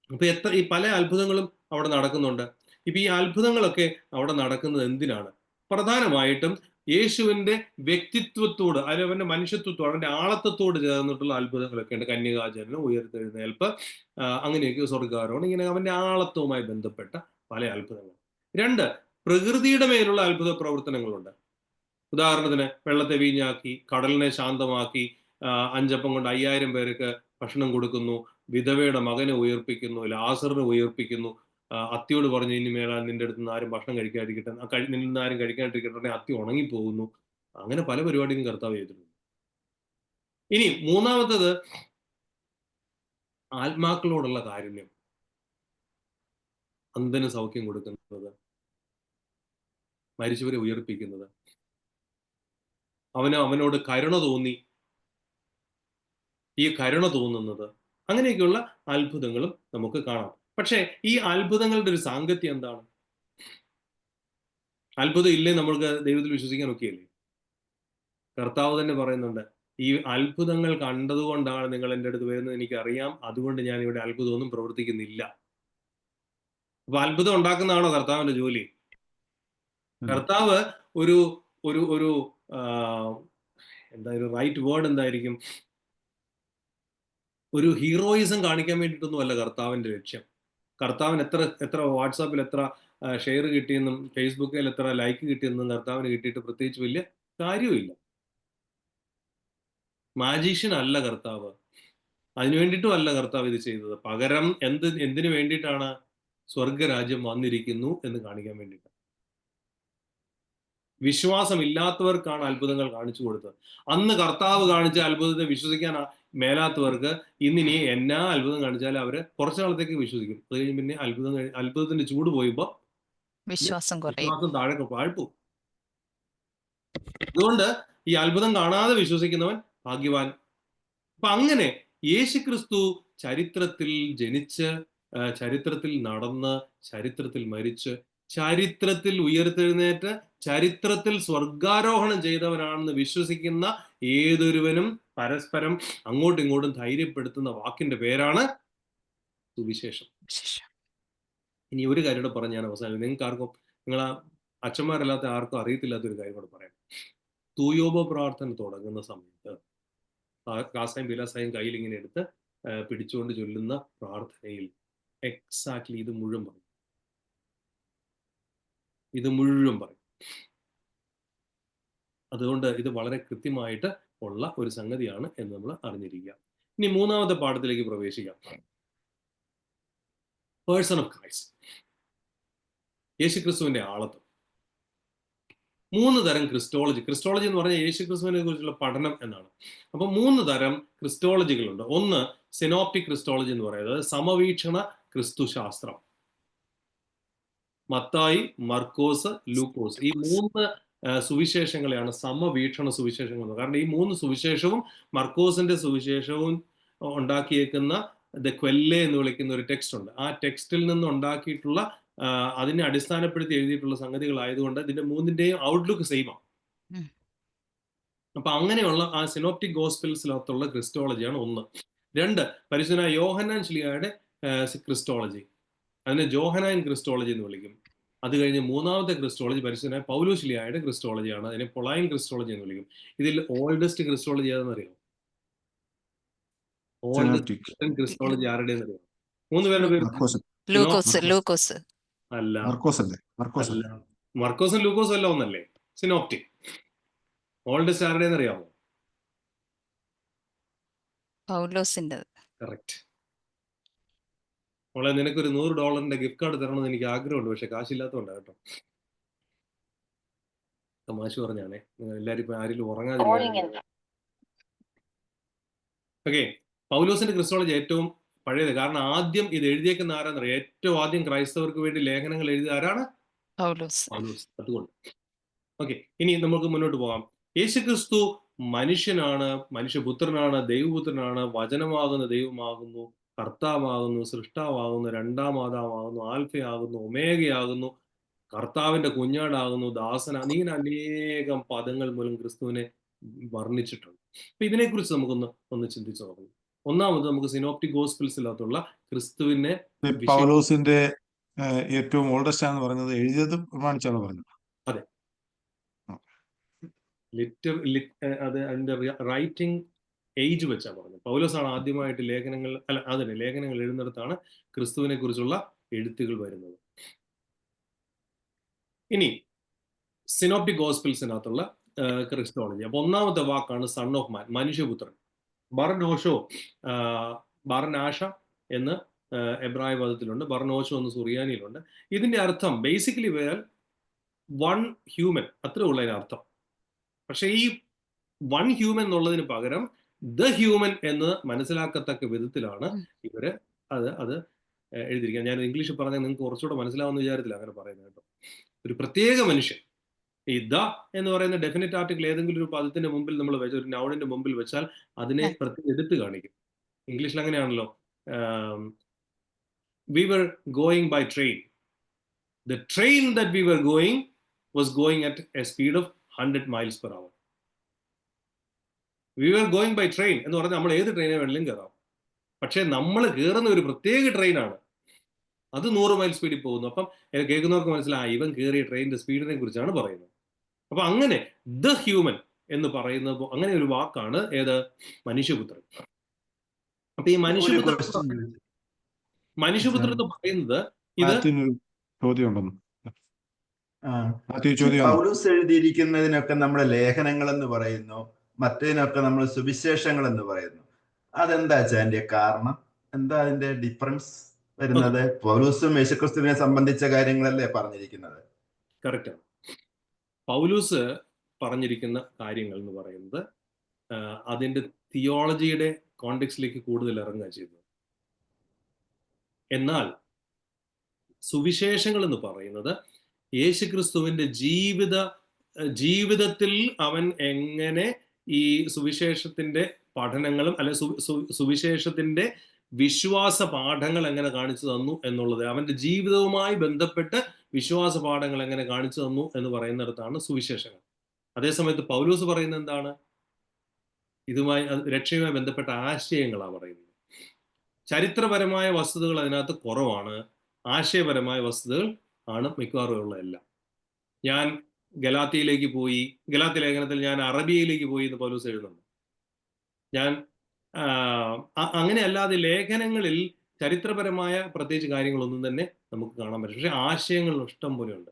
Speaker 1: അപ്പൊ ഈ പല അത്ഭുതങ്ങളും അവിടെ നടക്കുന്നുണ്ട്. ഇപ്പൊ ഈ അത്ഭുതങ്ങളൊക്കെ അവിടെ നടക്കുന്നത് എന്തിനാണ്? പ്രധാനമായിട്ടും യേശുവിന്റെ വ്യക്തിത്വത്തോട്, അല്ലെങ്കിൽ അവന്റെ മനുഷ്യത്വത്തോട്, അവന്റെ ആളത്വത്തോട് ചേർന്നിട്ടുള്ള അത്ഭുതങ്ങളൊക്കെ ഉണ്ട്. കന്യകാജനനം, ഉയർത്തെഴുന്നേൽപ്പ്, അങ്ങനെയൊക്കെ സ്വർഗ്ഗാരോഹണം, ഇങ്ങനെ അവന്റെ ആളത്വവുമായി ബന്ധപ്പെട്ട പല അത്ഭുതങ്ങൾ. 2, പ്രകൃതിയുടെ മേലുള്ള അത്ഭുത പ്രവർത്തനങ്ങളുണ്ട്. ഉദാഹരണത്തിന് വെള്ളത്തെ വീഞ്ഞാക്കി, കടലിനെ ശാന്തമാക്കി, 5 അപ്പം കൊണ്ട് 5000 പേർക്ക് ഭക്ഷണം കൊടുക്കുന്നു, വിധവയുടെ മകനെ ഉയർപ്പിക്കുന്നു, ലാസറിനെ ഉയർപ്പിക്കുന്നു, അത്തിയോട് പറഞ്ഞു ഇനി മേലാൽ നിന്റെ അടുത്ത് നിന്ന് ആരും ഭക്ഷണം കഴിക്കാതിരിക്കട്ടെ, നിന്ന് ആരും കഴിക്കാതിരിക്കട്ടെ, അത്തി ഉണങ്ങിപ്പോകുന്നു. അങ്ങനെ പല പരിപാടിയും കർത്താവ് ചെയ്തിട്ടുണ്ട്. ഇനി 3-ാമത്തത് ആത്മാക്കളോടുള്ള കാരുണ്യം. അന്ധന് സൗഖ്യം കൊടുക്കുന്നത്, മരിച്ചവരെ ഉയർപ്പിക്കുന്നത്. അവനോട് കരുണ തോന്നി. ഈ കരുണ തോന്നുന്നത്, അങ്ങനെയൊക്കെയുള്ള അത്ഭുതങ്ങളും നമുക്ക് കാണാം. പക്ഷേ ഈ അത്ഭുതങ്ങളുടെ ഒരു സാങ്കത്യം എന്താണ്? അത്ഭുതം ഇല്ലേ നമ്മൾക്ക് ദൈവത്തിൽ വിശ്വസിക്കാൻ ഒക്കെയല്ലേ? കർത്താവ് തന്നെ പറയുന്നുണ്ട്, ഈ അത്ഭുതങ്ങൾ കണ്ടതുകൊണ്ടാണ് നിങ്ങൾ എൻ്റെ അടുത്ത് വരുന്നത് എനിക്കറിയാം, അതുകൊണ്ട് ഞാൻ ഇവിടെ അത്ഭുതമൊന്നും പ്രവർത്തിക്കുന്നില്ല. അപ്പൊ അത്ഭുതം ഉണ്ടാക്കുന്നതാണോ കർത്താവിന്റെ ജോലി? കർത്താവ് ഒരു ഒരു ഒരു എന്താ ഒരു റൈറ്റ് വേർഡ് എന്തായിരിക്കും? ഒരു ഹീറോയിസം കാണിക്കാൻ വേണ്ടിയിട്ടൊന്നും അല്ല കർത്താവിന്റെ ലക്ഷ്യം. കർത്താവിന് എത്ര വാട്സാപ്പിൽ എത്ര ഷെയർ കിട്ടിയെന്നും ഫേസ്ബുക്കിൽ എത്ര ലൈക്ക് കിട്ടിയെന്നും കർത്താവിന് കിട്ടിയിട്ട് പ്രത്യേകിച്ച് വലിയ കാര്യമില്ല. മാജീഷ്യൻ അല്ല കർത്താവ്. അതിനു വേണ്ടിയിട്ടും അല്ല കർത്താവ് ഇത് ചെയ്തത്. പകരം എന്തിനു വേണ്ടിയിട്ടാണ്? സ്വർഗരാജ്യം വന്നിരിക്കുന്നു എന്ന് കാണിക്കാൻ വേണ്ടിയിട്ട്. വിശ്വാസമില്ലാത്തവർക്കാണ് അത്ഭുതങ്ങൾ കാണിച്ചു കൊടുത്തത്. അന്ന് കർത്താവ് കാണിച്ച അത്ഭുതത്തെ വിശ്വസിക്കാൻ മേലാത്തവർക്ക് ഇന്നിനി എന്നാ അത്ഭുതം കാണിച്ചാലും അവര് കുറച്ചു നാളത്തേക്ക് വിശ്വസിക്കും. അത് കഴിഞ്ഞ് പിന്നെ അത്ഭുതത്തിന്റെ ചൂട് പോയപ്പോ
Speaker 2: വിശ്വാസം
Speaker 1: താഴെപ്പോകും. അതുകൊണ്ട് ഈ അത്ഭുതം കാണാതെ വിശ്വസിക്കുന്നവൻ ഭാഗ്യവാൻ. അപ്പൊ അങ്ങനെ യേശുക്രിസ്തു ചരിത്രത്തിൽ ജനിച്ച്, ചരിത്രത്തിൽ നടന്ന്, ചരിത്രത്തിൽ മരിച്ച്, ചരിത്രത്തിൽ ഉയർത്തെഴുന്നേറ്റ്, ചരിത്രത്തിൽ സ്വർഗാരോഹണം ചെയ്തവനാണെന്ന് വിശ്വസിക്കുന്ന ഏതൊരുവനും പരസ്പരം അങ്ങോട്ടും ഇങ്ങോട്ടും ധൈര്യപ്പെടുത്തുന്ന വാക്കിന്റെ പേരാണ് സുവിശേഷം. ഇനി ഒരു കാര്യം കൂടെ പറഞ്ഞ് ഞാൻ അവസാനം, നിങ്ങൾക്ക് ആർക്കും, നിങ്ങളെ അച്ഛന്മാരല്ലാത്ത ആർക്കും അറിയത്തില്ലാത്തൊരു കാര്യം കൂടെ പറയാം. തൂയോബ പ്രാർത്ഥന തുടങ്ങുന്ന സമയത്ത് കാസായും ബിലാസായും കയ്യിൽ ഇങ്ങനെ എടുത്ത് പിടിച്ചുകൊണ്ട് ചൊല്ലുന്ന പ്രാർത്ഥനയിൽ എക്സാക്ട്ലി ഇത് മുഴുവൻ പറയും. അതുകൊണ്ട് ഇത് വളരെ കൃത്യമായിട്ട് ഉള്ള ഒരു സംഗതിയാണ് എന്ന് നമ്മൾ അറിഞ്ഞിരിക്കുക. ഇനി മൂന്നാമത്തെ പാഠത്തിലേക്ക് പ്രവേശിക്കാം. പേഴ്സൺ ഓഫ് ക്രൈസ്റ്റ്, യേശുക്രിസ്തുവിന്റെ ആളത്വം. 3 തരം ക്രിസ്റ്റോളജി എന്ന് പറഞ്ഞാൽ യേശുക്രിസ്തുവിനെ കുറിച്ചുള്ള പഠനം എന്നാണ്. അപ്പൊ 3 തരം ക്രിസ്റ്റോളജികളുണ്ട്. ഒന്ന് സിനോപ്റ്റിക് ക്രിസ്റ്റോളജി എന്ന് പറയുന്നത് സമവീക്ഷണ ക്രിസ്തുശാസ്ത്രം. മത്തായി, മർക്കോസ്, ലൂക്കോസ്, ഈ 3 സുവിശേഷങ്ങളെയാണ് സമവീക്ഷണ സുവിശേഷങ്ങൾ. കാരണം ഈ 3 സുവിശേഷവും മർക്കോസിന്റെ സുവിശേഷവും ഉണ്ടാക്കിയേക്കുന്ന ദ ക്വെല്ലെ എന്ന് വിളിക്കുന്ന ഒരു ടെക്സ്റ്റ് ഉണ്ട്. ആ ടെക്സ്റ്റിൽ നിന്ന് ഉണ്ടാക്കിയിട്ടുള്ള അതിനെ അടിസ്ഥാനപ്പെടുത്തി എഴുതിയിട്ടുള്ള സംഗതികളായതുകൊണ്ട് ഇതിന്റെ 3ന്റെയും ഔട്ട്ലുക്ക് സെയിമാണ്. അപ്പൊ അങ്ങനെയുള്ള ആ സിനോപ്റ്റിക് ഗോസ്പെൽസിനകത്തുള്ള ക്രിസ്റ്റോളജിയാണ് ഒന്ന്. 2 പരിശുദ്ധനായ യോഹന്നാൻ ശ്ലീഹായുടെ ക്രിസ്റ്റോളജി, അതിനെ ജോഹനൈൻ ക്രിസ്റ്റോളജി എന്ന് വിളിക്കും. അത് കഴിഞ്ഞ് 3ാമത്തെ ക്രിസ്റ്റോളജി പരിശുദ്ധനായ പൗലോസ് ശ്ലീഹായുടെ ക്രിസ്റ്റോളജിയാണ്, അതിനെ പൊളൈൻ ക്രിസ്റ്റോളജി എന്ന് വിളിക്കും. ഇതിൽ ഓൾഡസ്റ്റ് ക്രിസ്റ്റോളജി ഏതെന്നറിയാം? ഓൾഡസ്റ്റ് ക്രിസ്റ്റോളജി ആരുടേന്ന് അറിയാം? 3 പേരുടെ പേര് അല്ല. മർക്കോസും ലൂക്കോസും അല്ല ഒന്നല്ലേ? സിനോപ്റ്റിക്. ഓൾഡസ്റ്റ് ആരുടേന്ന് അറിയാമോ?
Speaker 2: പൗലോസിന്റെ.
Speaker 1: കറക്റ്റ്. മോളെ, നിനക്കൊരു $100 ഗിഫ്റ്റ് കാർഡ് തരണമെന്ന് എനിക്ക് ആഗ്രഹമുണ്ട്, പക്ഷെ കാശില്ലാത്തതുകൊണ്ടാണ് കേട്ടോ. തമാശ പറഞ്ഞാണേ, എല്ലാരും ഇപ്പൊ ആരെങ്കിലും ഉറങ്ങാതിരിക്കുക. ഓക്കെ, പൗലോസിന്റെ ക്രിസ്റ്റോളജി ഏറ്റവും പഴയത്. കാരണം ആദ്യം ഇത് എഴുതിയേക്കുന്ന ആരാന്നറിയാം? ഏറ്റവും ആദ്യം ക്രൈസ്തവർക്ക് വേണ്ടി ലേഖനങ്ങൾ എഴുതിയ ആരാണ്? പൗലോസ്. അതുകൊണ്ട് ഓക്കെ, ഇനി നമുക്ക് മുന്നോട്ട് പോകാം. യേശുക്രിസ്തു മനുഷ്യനാണ്, മനുഷ്യപുത്രനാണ്, ദൈവപുത്രനാണ്, വചനമാകുന്ന ദൈവമാകുന്നു, കർത്താവാകുന്നു, സൃഷ്ടാവാകുന്നു, രണ്ടാം ആദാമാകുന്നു, ആൽഫയാകുന്നു, ഒമേഗയാകുന്നു, കർത്താവിന്റെ കുഞ്ഞാടാകുന്നു, ദാസനാണ്. ഇങ്ങനെ അനേകം പദങ്ങൾ മൂലം ക്രിസ്തുവിനെ വർണ്ണിച്ചിട്ടുണ്ട്. അപ്പൊ ഇതിനെക്കുറിച്ച് നമുക്കൊന്ന് ചിന്തിച്ചു നോക്കണം. ഒന്നാമത് നമുക്ക് സിനോപ്റ്റിക് ഗോസ്പെൽസിനകത്തുള്ള ക്രിസ്തുവിനെ,
Speaker 3: പൗലോസിന്റെ ഏറ്റവും ഓൾഡസ്റ്റ് ആണെന്ന് പറഞ്ഞത് എഴുതിയത് പ്രമാണിച്ചാണ് പറഞ്ഞത്.
Speaker 1: അതെ, അത് അതിന്റെ റൈറ്റിംഗ് ഏജ് വെച്ചാണ് പറഞ്ഞത്. പൗലോസാണ് ആദ്യമായിട്ട് ലേഖനങ്ങൾ എഴുതുന്നിടത്താണ് ക്രിസ്തുവിനെ കുറിച്ചുള്ള എഴുത്തുകൾ വരുന്നത്. ഇനി സിനോപ്റ്റിക് ഗോസ്പെൽസിനകത്തുള്ള ക്രിസ്റ്റോളജി. അപ്പൊ ഒന്നാമത്തെ വാക്കാണ് സൺ ഓഫ് മാൻ, മനുഷ്യപുത്രൻ. ബർനാഷ എന്ന് എബ്രായ പദത്തിലുണ്ട്, ബർനോഷോ എന്ന് സുറിയാനിയിലുണ്ട്. ഇതിന്റെ അർത്ഥം ബേസിക്കലി വൺ ഹ്യൂമൻ, അത്രേ ഉള്ള അതിനർത്ഥം. പക്ഷെ ഈ വൺ ഹ്യൂമൻ എന്നുള്ളതിന് പകരം ദ ഹ്യൂമൻ എന്ന് മനസ്സിലാക്കത്തക്ക വിധത്തിലാണ് ഇവര് അത് എഴുതിയിരിക്കുക. ഞാൻ ഇംഗ്ലീഷിൽ പറഞ്ഞാൽ നിങ്ങൾക്ക് കുറച്ചുകൂടെ മനസ്സിലാവുന്ന വിചാരത്തില്ല അങ്ങനെ പറയുന്നത് കേട്ടോ. ഒരു പ്രത്യേക മനുഷ്യൻ, ഈ ദ എന്ന് പറയുന്ന ഡെഫിനിറ്റ് ആർട്ടിക്കിൾ ഏതെങ്കിലും ഒരു പദത്തിന്റെ മുമ്പിൽ നമ്മൾ വെച്ച ഒരു നൗണിന്റെ മുമ്പിൽ വെച്ചാൽ അതിനെ പ്രത്യേകം എടുത്ത് കാണിക്കും. ഇംഗ്ലീഷിൽ അങ്ങനെയാണല്ലോ. We were going by train. The train that we were going was going at a speed of 100 miles per hour. We were going by train എന്ന് പറഞ്ഞാൽ നമ്മൾ ഏത് ട്രെയിനെ വേണമെങ്കിലും കയറാം. പക്ഷേ നമ്മൾ കയറുന്ന ഒരു പ്രത്യേക ട്രെയിനാണ്, അത് 100 മൈൽ സ്പീഡിൽ പോകുന്നു. അപ്പം കേൾക്കുന്നവർക്ക് മനസ്സിലായി ഇവൻ കയറിയ ട്രെയിനിന്റെ സ്പീഡിനെ കുറിച്ചാണ് പറയുന്നത്. അപ്പൊ അങ്ങനെ ദ ഹ്യൂമൻ എന്ന് പറയുന്നത് അങ്ങനെ ഒരു വാക്കാണ് ഏത്? മനുഷ്യപുത്രൻ. അപ്പൊ ഈ മനുഷ്യപുത്രൻ എന്ന് പറയുന്നത് ഇത്
Speaker 3: ചോദ്യം ഉണ്ടെന്ന്.
Speaker 4: പൗലോസ് എഴുതിയിരിക്കുന്നതിനൊക്കെ നമ്മുടെ ലേഖനങ്ങൾ എന്ന് പറയുന്നു, മറ്റേതിനൊക്കെ നമ്മൾ സുവിശേഷങ്ങൾ എന്ന് പറയുന്നു. അതെന്താ അതിന്റെ കാരണം? എന്താ അതിന്റെ ഡിഫറൻസ് വരുന്നത്? പൗലോസും യേശുക്രിസ്തുവിനെ സംബന്ധിച്ച കാര്യങ്ങളല്ലേ പറഞ്ഞിരിക്കുന്നത്?
Speaker 1: കറക്റ്റ്. പൗലോസ് പറഞ്ഞിരിക്കുന്ന കാര്യങ്ങൾ എന്ന് പറയുന്നത് അതിന്റെ തിയോളജിയുടെ കോണ്ടെക്സ്റ്റിലേക്ക് കൂടുതൽ ഇറങ്ങുക ചെയ്തത്. എന്നാൽ സുവിശേഷങ്ങൾ എന്ന് പറയുന്നത് യേശുക്രിസ്തുവിന്റെ ജീവിതത്തിൽ അവൻ എങ്ങനെ ഈ സുവിശേഷത്തിന്റെ പഠനങ്ങളും അല്ലെ സുവിശേഷത്തിന്റെ വിശ്വാസ പാഠങ്ങൾ എങ്ങനെ കാണിച്ചു തന്നു എന്നുള്ളത്, അവന്റെ ജീവിതവുമായി ബന്ധപ്പെട്ട് വിശ്വാസ പാഠങ്ങൾ എങ്ങനെ കാണിച്ചു തന്നു എന്ന് പറയുന്നിടത്താണ് സുവിശേഷങ്ങൾ. അതേസമയത്ത് പൗലോസ് പറയുന്നത് എന്താണ്? ഇതുമായി രക്ഷയുമായി ബന്ധപ്പെട്ട ആശയങ്ങളാണ് പറയുന്നത്. ചരിത്രപരമായ വസ്തുതകൾ അതിനകത്ത് കുറവാണ്, ആശയപരമായ വസ്തുതകൾ ആണ് മിക്കവാറും ഉള്ള എല്ലാം. ഞാൻ ഗലാത്യയിലേക്ക് പോയി, ഗലാത്യ ലേഖനത്തിൽ ഞാൻ അറബിയയിലേക്ക് പോയി എന്ന് പൗലോസ് എഴുതുന്നുണ്ട്. ഞാൻ അങ്ങനെ അല്ലാതെ ലേഖനങ്ങളിൽ ചരിത്രപരമായ പ്രത്യേകിച്ച് കാര്യങ്ങളൊന്നും തന്നെ നമുക്ക് കാണാൻ പറ്റും. പക്ഷെ ആശയങ്ങൾ ഇഷ്ടം പോലെ ഉണ്ട്.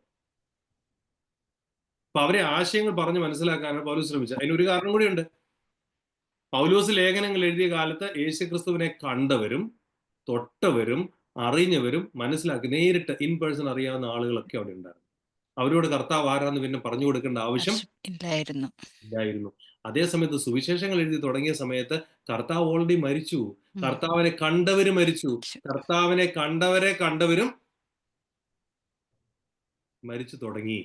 Speaker 1: അപ്പൊ അവരെ ആശയങ്ങൾ പറഞ്ഞ് മനസ്സിലാക്കാനാണ് പൗലോസ് ശ്രമിച്ചത്. അതിനൊരു കാരണം കൂടിയുണ്ട്. പൗലോസ് ലേഖനങ്ങൾ എഴുതിയ കാലത്ത് യേശുക്രിസ്തുവിനെ കണ്ടവരും തൊട്ടവരും അറിഞ്ഞവരും മനസ്സിലാക്കി നേരിട്ട് ഇൻ പേഴ്സൺ അറിയാവുന്ന ആളുകളൊക്കെ അവിടെ ഉണ്ടായിരുന്നു. അവരോട് കർത്താവ് ആരാന്ന് പിന്നെ പറഞ്ഞു കൊടുക്കേണ്ട ആവശ്യം ഇല്ലായിരുന്നു. അതേസമയത്ത് സുവിശേഷങ്ങൾ എഴുതി തുടങ്ങിയ സമയത്ത് കർത്താവ് ഓൾറെഡി മരിച്ചു. കർത്താവിനെ കണ്ടവര് മരിച്ചു. കർത്താവിനെ കണ്ടവരും മരിച്ചു തുടങ്ങി.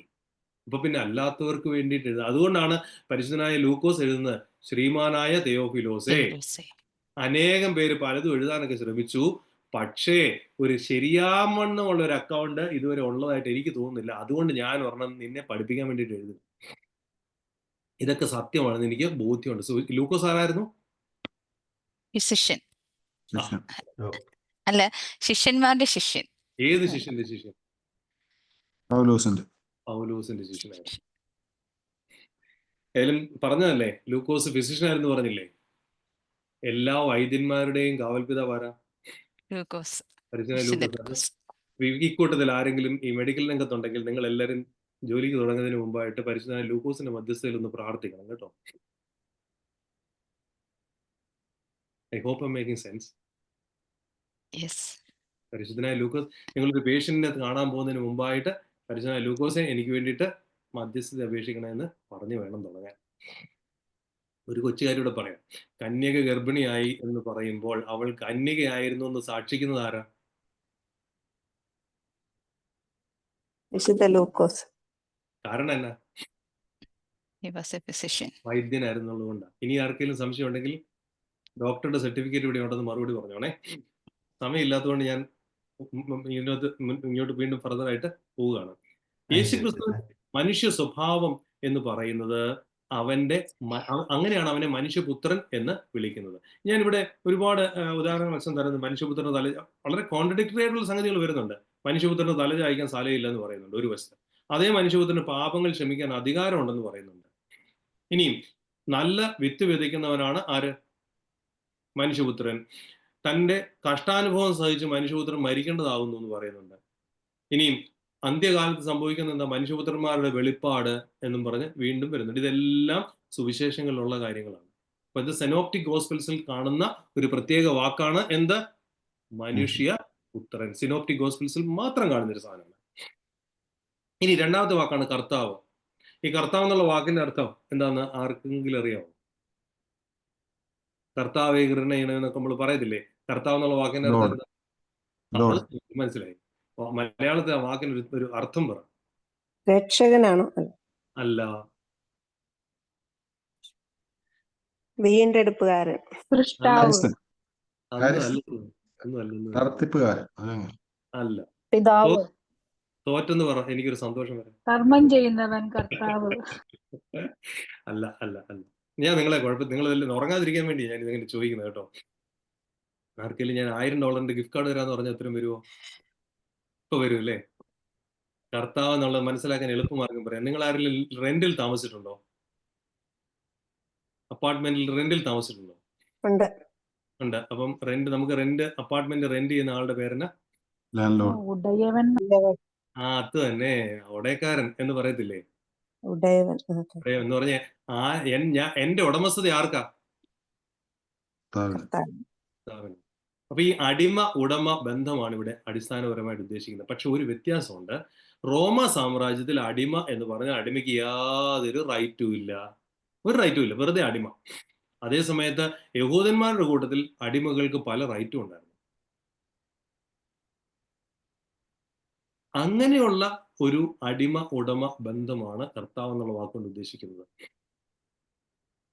Speaker 1: അപ്പൊ പിന്നെ അല്ലാത്തവർക്ക് വേണ്ടിയിട്ട് എഴുതുക. അതുകൊണ്ടാണ് പരിശുദ്ധനായ ലൂക്കോസ് എഴുതുന്നത്, ശ്രീമാനായ തെയോഫിലോസേ, അനേകം പേര് പലതും എഴുതാനൊക്കെ ശ്രമിച്ചു, പക്ഷേ ഒരു ശരിയാമണ്ണമുള്ള ഒരു അക്കൗണ്ട് ഇതുവരെ ഉള്ളതായിട്ട് എനിക്ക് തോന്നുന്നില്ല. അതുകൊണ്ട് ഞാൻ ഒരെണ്ണം നിന്നെ പഠിപ്പിക്കാൻ വേണ്ടിയിട്ട് എഴുതും. ഇതൊക്കെ സത്യമാണെന്ന് എനിക്ക് ബോധ്യമുണ്ട്. ലൂക്കോസ് ആരായിരുന്നു?
Speaker 2: അല്ല, ശിഷ്യന്മാരുടെ ശിഷ്യൻ.
Speaker 1: ഏത് ശിഷ്യന്റെ ശിഷ്യൻ? പൗലോസിന്റെ ശിഷ്യനായിരുന്നു. ഏതായാലും പറഞ്ഞതല്ലേ, ലൂക്കോസ് ഫിസിഷ്യൻ ആയിരുന്നു പറഞ്ഞില്ലേ? എല്ലാ വൈദ്യന്മാരുടെയും കാവൽപിതാവാരാ? ഇക്കൂട്ടത്തിൽ ആരെങ്കിലും ഈ മെഡിക്കൽ രംഗത്തുണ്ടെങ്കിൽ നിങ്ങൾ എല്ലാവരും ജോലിക്ക് തുടങ്ങുന്നതിന് മുമ്പായിട്ട് പരിശുദ്ധനായ ലൂക്കോസിന്റെ മധ്യസ്ഥയിൽ ഒന്ന് പ്രാർത്ഥിക്കണം കേട്ടോ. I hope I'm making sense. പരിശുദ്ധനായ ലൂക്കോസ്, നിങ്ങളൊരു പേഷ്യന്റിനെ കാണാൻ പോകുന്നതിന് മുമ്പായിട്ട് പരിശുദ്ധനായ ലൂക്കോസെ എനിക്ക് വേണ്ടിയിട്ട് മധ്യസ്ഥത അപേക്ഷിക്കണമെന്ന് പറഞ്ഞു വേണം തുടങ്ങാൻ. ഒരു കൊച്ചുകാരിയോട് പറയാം, കന്യക ഗർഭിണിയായി എന്ന് പറയുമ്പോൾ അവൾ കന്യകയായിരുന്നു എന്ന് സാക്ഷിക്കുന്നത് ആരാ? കാരണം എന്നാ? വൈദ്യനായിരുന്നുള്ളത് കൊണ്ടാ. ഇനി ആർക്കെങ്കിലും സംശയം ഉണ്ടെങ്കിൽ ഡോക്ടറുടെ സർട്ടിഫിക്കറ്റ് ഇവിടെ ഉണ്ടെന്ന് മറുപടി പറഞ്ഞോണേ. സമയമില്ലാത്തതുകൊണ്ട് ഞാൻ ഇങ്ങോട്ട് വീണ്ടും ഫർദർ ആയിട്ട് പോവുകയാണ്. യേശുക്രിസ്തു മനുഷ്യ സ്വഭാവം എന്ന് പറയുന്നത് അങ്ങനെയാണ് അവനെ മനുഷ്യപുത്രൻ എന്ന് വിളിക്കുന്നത്. ഞാനിവിടെ ഒരുപാട് ഉദാഹരണങ്ങൾ അച്ഛൻ തരുന്നത് മനുഷ്യപുത്രന് വളരെ കോൺട്രഡിക്ടറി ആയിട്ടുള്ള സംഗതികൾ വരുന്നുണ്ട്. മനുഷ്യപുത്രന് തല ചായ്ക്കാൻ സ്ഥലമില്ല എന്ന് പറയുന്നുണ്ട് ഒരു വശത്ത്. അതേ മനുഷ്യപുത്രന് പാപങ്ങൾ ക്ഷമിക്കാൻ അധികാരമുണ്ടെന്ന് പറയുന്നുണ്ട്. ഇനിയും നല്ല വിത്ത് വിതയ്ക്കുന്നവനാണ് ആര്? മനുഷ്യപുത്രൻ. തൻ്റെ കഷ്ടാനുഭവം സഹിച്ച് മനുഷ്യപുത്രൻ മരിക്കേണ്ടതാകുന്നു എന്ന് പറയുന്നുണ്ട്. ഇനിയും അന്ത്യകാലത്ത് സംഭവിക്കുന്ന എന്താ? മനുഷ്യപുത്രന്മാരുടെ വെളിപ്പാട് എന്നും പറഞ്ഞ് വീണ്ടും വരുന്നുണ്ട്. ഇതെല്ലാം സുവിശേഷങ്ങളിലുള്ള കാര്യങ്ങളാണ്. അപ്പൊ ഇത് സിനോപ്റ്റിക് ഗോസ്പെൽസിൽ കാണുന്ന ഒരു പ്രത്യേക വാക്കാണ് എന്ത്? മനുഷ്യ പുത്രൻ. സിനോപ്റ്റിക് ഗോസ്പെൽസിൽ മാത്രം കാണുന്ന ഒരു സാധനമാണ്. ഇനി രണ്ടാമത്തെ വാക്കാണ് കർത്താവ്. ഈ കർത്താവ് എന്നുള്ള വാക്കിന്റെ അർത്ഥം എന്താന്ന് ആർക്കെങ്കിലും അറിയാമോ? കർത്താവെ കരുണ ചെയ്യണമെന്നൊക്കെ നമ്മൾ പറയത്തില്ലേ? കർത്താവ് എന്നുള്ള വാക്കിന്റെ അർത്ഥം മനസ്സിലായി? മലയാളത്തിൽ ആ വാക്കിന് ഒരു അർത്ഥം പറ.
Speaker 5: രക്ഷകനാണോ?
Speaker 1: അല്ല.
Speaker 5: വീണ്ടെടുപ്പുകാരൻ.
Speaker 6: സൃഷ്ടാവ്.
Speaker 3: ഹാരിസൺ.
Speaker 1: അന്ന്
Speaker 3: ഹാരിസൺ.
Speaker 1: അല്ല, ഒന്നും അല്ല, ഒന്നും അല്ല.
Speaker 3: നടത്തിപ്പുകാരൻ. അതങ്ങനെ.
Speaker 1: അല്ല.
Speaker 6: പിതാവ്.
Speaker 1: തോറ്റെന്ന് പറ, എനിക്കൊരു സന്തോഷം വരാം.
Speaker 6: കർമ്മം ചെയ്യുന്നവൻ കർത്താവ്.
Speaker 1: അല്ല അല്ല അല്ല. ഞാൻ നിങ്ങളെ നിങ്ങൾ ഉറങ്ങാതിരിക്കാൻ വേണ്ടി ഞാൻ ഇതിങ്ങനെ ചോദിക്കുന്നത് കേട്ടോ. ആർക്കെങ്കിലും ഞാൻ $1000 ഗിഫ്റ്റ് കാർഡ് തരാന്ന് പറഞ്ഞാൽ എത്രയും വരുമോ? ഇപ്പൊ വരും അല്ലേ? കർത്താവ് എന്നുള്ളത് മനസ്സിലാക്കാൻ എളുപ്പമാർഗം പറയാം. നിങ്ങൾ ആരെങ്കിലും റെന്റിൽ താമസിച്ചിട്ടുണ്ടോ? അപ്പാർട്ട്മെന്റിൽ റെന്റിൽ താമസിച്ചിട്ടുണ്ടോ?
Speaker 5: ഉണ്ട്.
Speaker 1: ഉണ്ട്. അപ്പം നമുക്ക് അപ്പാർട്ട്മെന്റ് റെന്റ് ചെയ്യുന്ന ആളുടെ പേരെന്നാ?
Speaker 3: Landlord.
Speaker 6: ഉടയവൻ.
Speaker 1: അത് തന്നെ, ഉടയക്കാരൻ എന്ന് പറയത്തില്ലേ?
Speaker 5: ഉടയവൻ.
Speaker 1: എന്ന് പറഞ്ഞ എന്റെ ഉടമസ്ഥത ആർക്കാ? കർത്താവിന്. അപ്പൊ ഈ അടിമ ഉടമ ബന്ധമാണ് ഇവിടെ അടിസ്ഥാനപരമായിട്ട് ഉദ്ദേശിക്കുന്നത്. പക്ഷെ ഒരു വ്യത്യാസമുണ്ട്. റോമ സാമ്രാജ്യത്തിൽ അടിമ എന്ന് പറഞ്ഞാൽ അടിമയ്ക്ക് യാതൊരു റൈറ്റും ഇല്ല, ഒരു റൈറ്റും ഇല്ല, വെറുതെ അടിമ. അതേ സമയത്ത് യഹൂദന്മാരുടെ കൂട്ടത്തിൽ അടിമകൾക്ക് പല റൈറ്റും ഉണ്ടായിരുന്നു. അങ്ങനെയുള്ള ഒരു അടിമ ഉടമ ബന്ധമാണ് കർത്താവ് എന്നുള്ള വാക്കുകൊണ്ട് ഉദ്ദേശിക്കുന്നത്.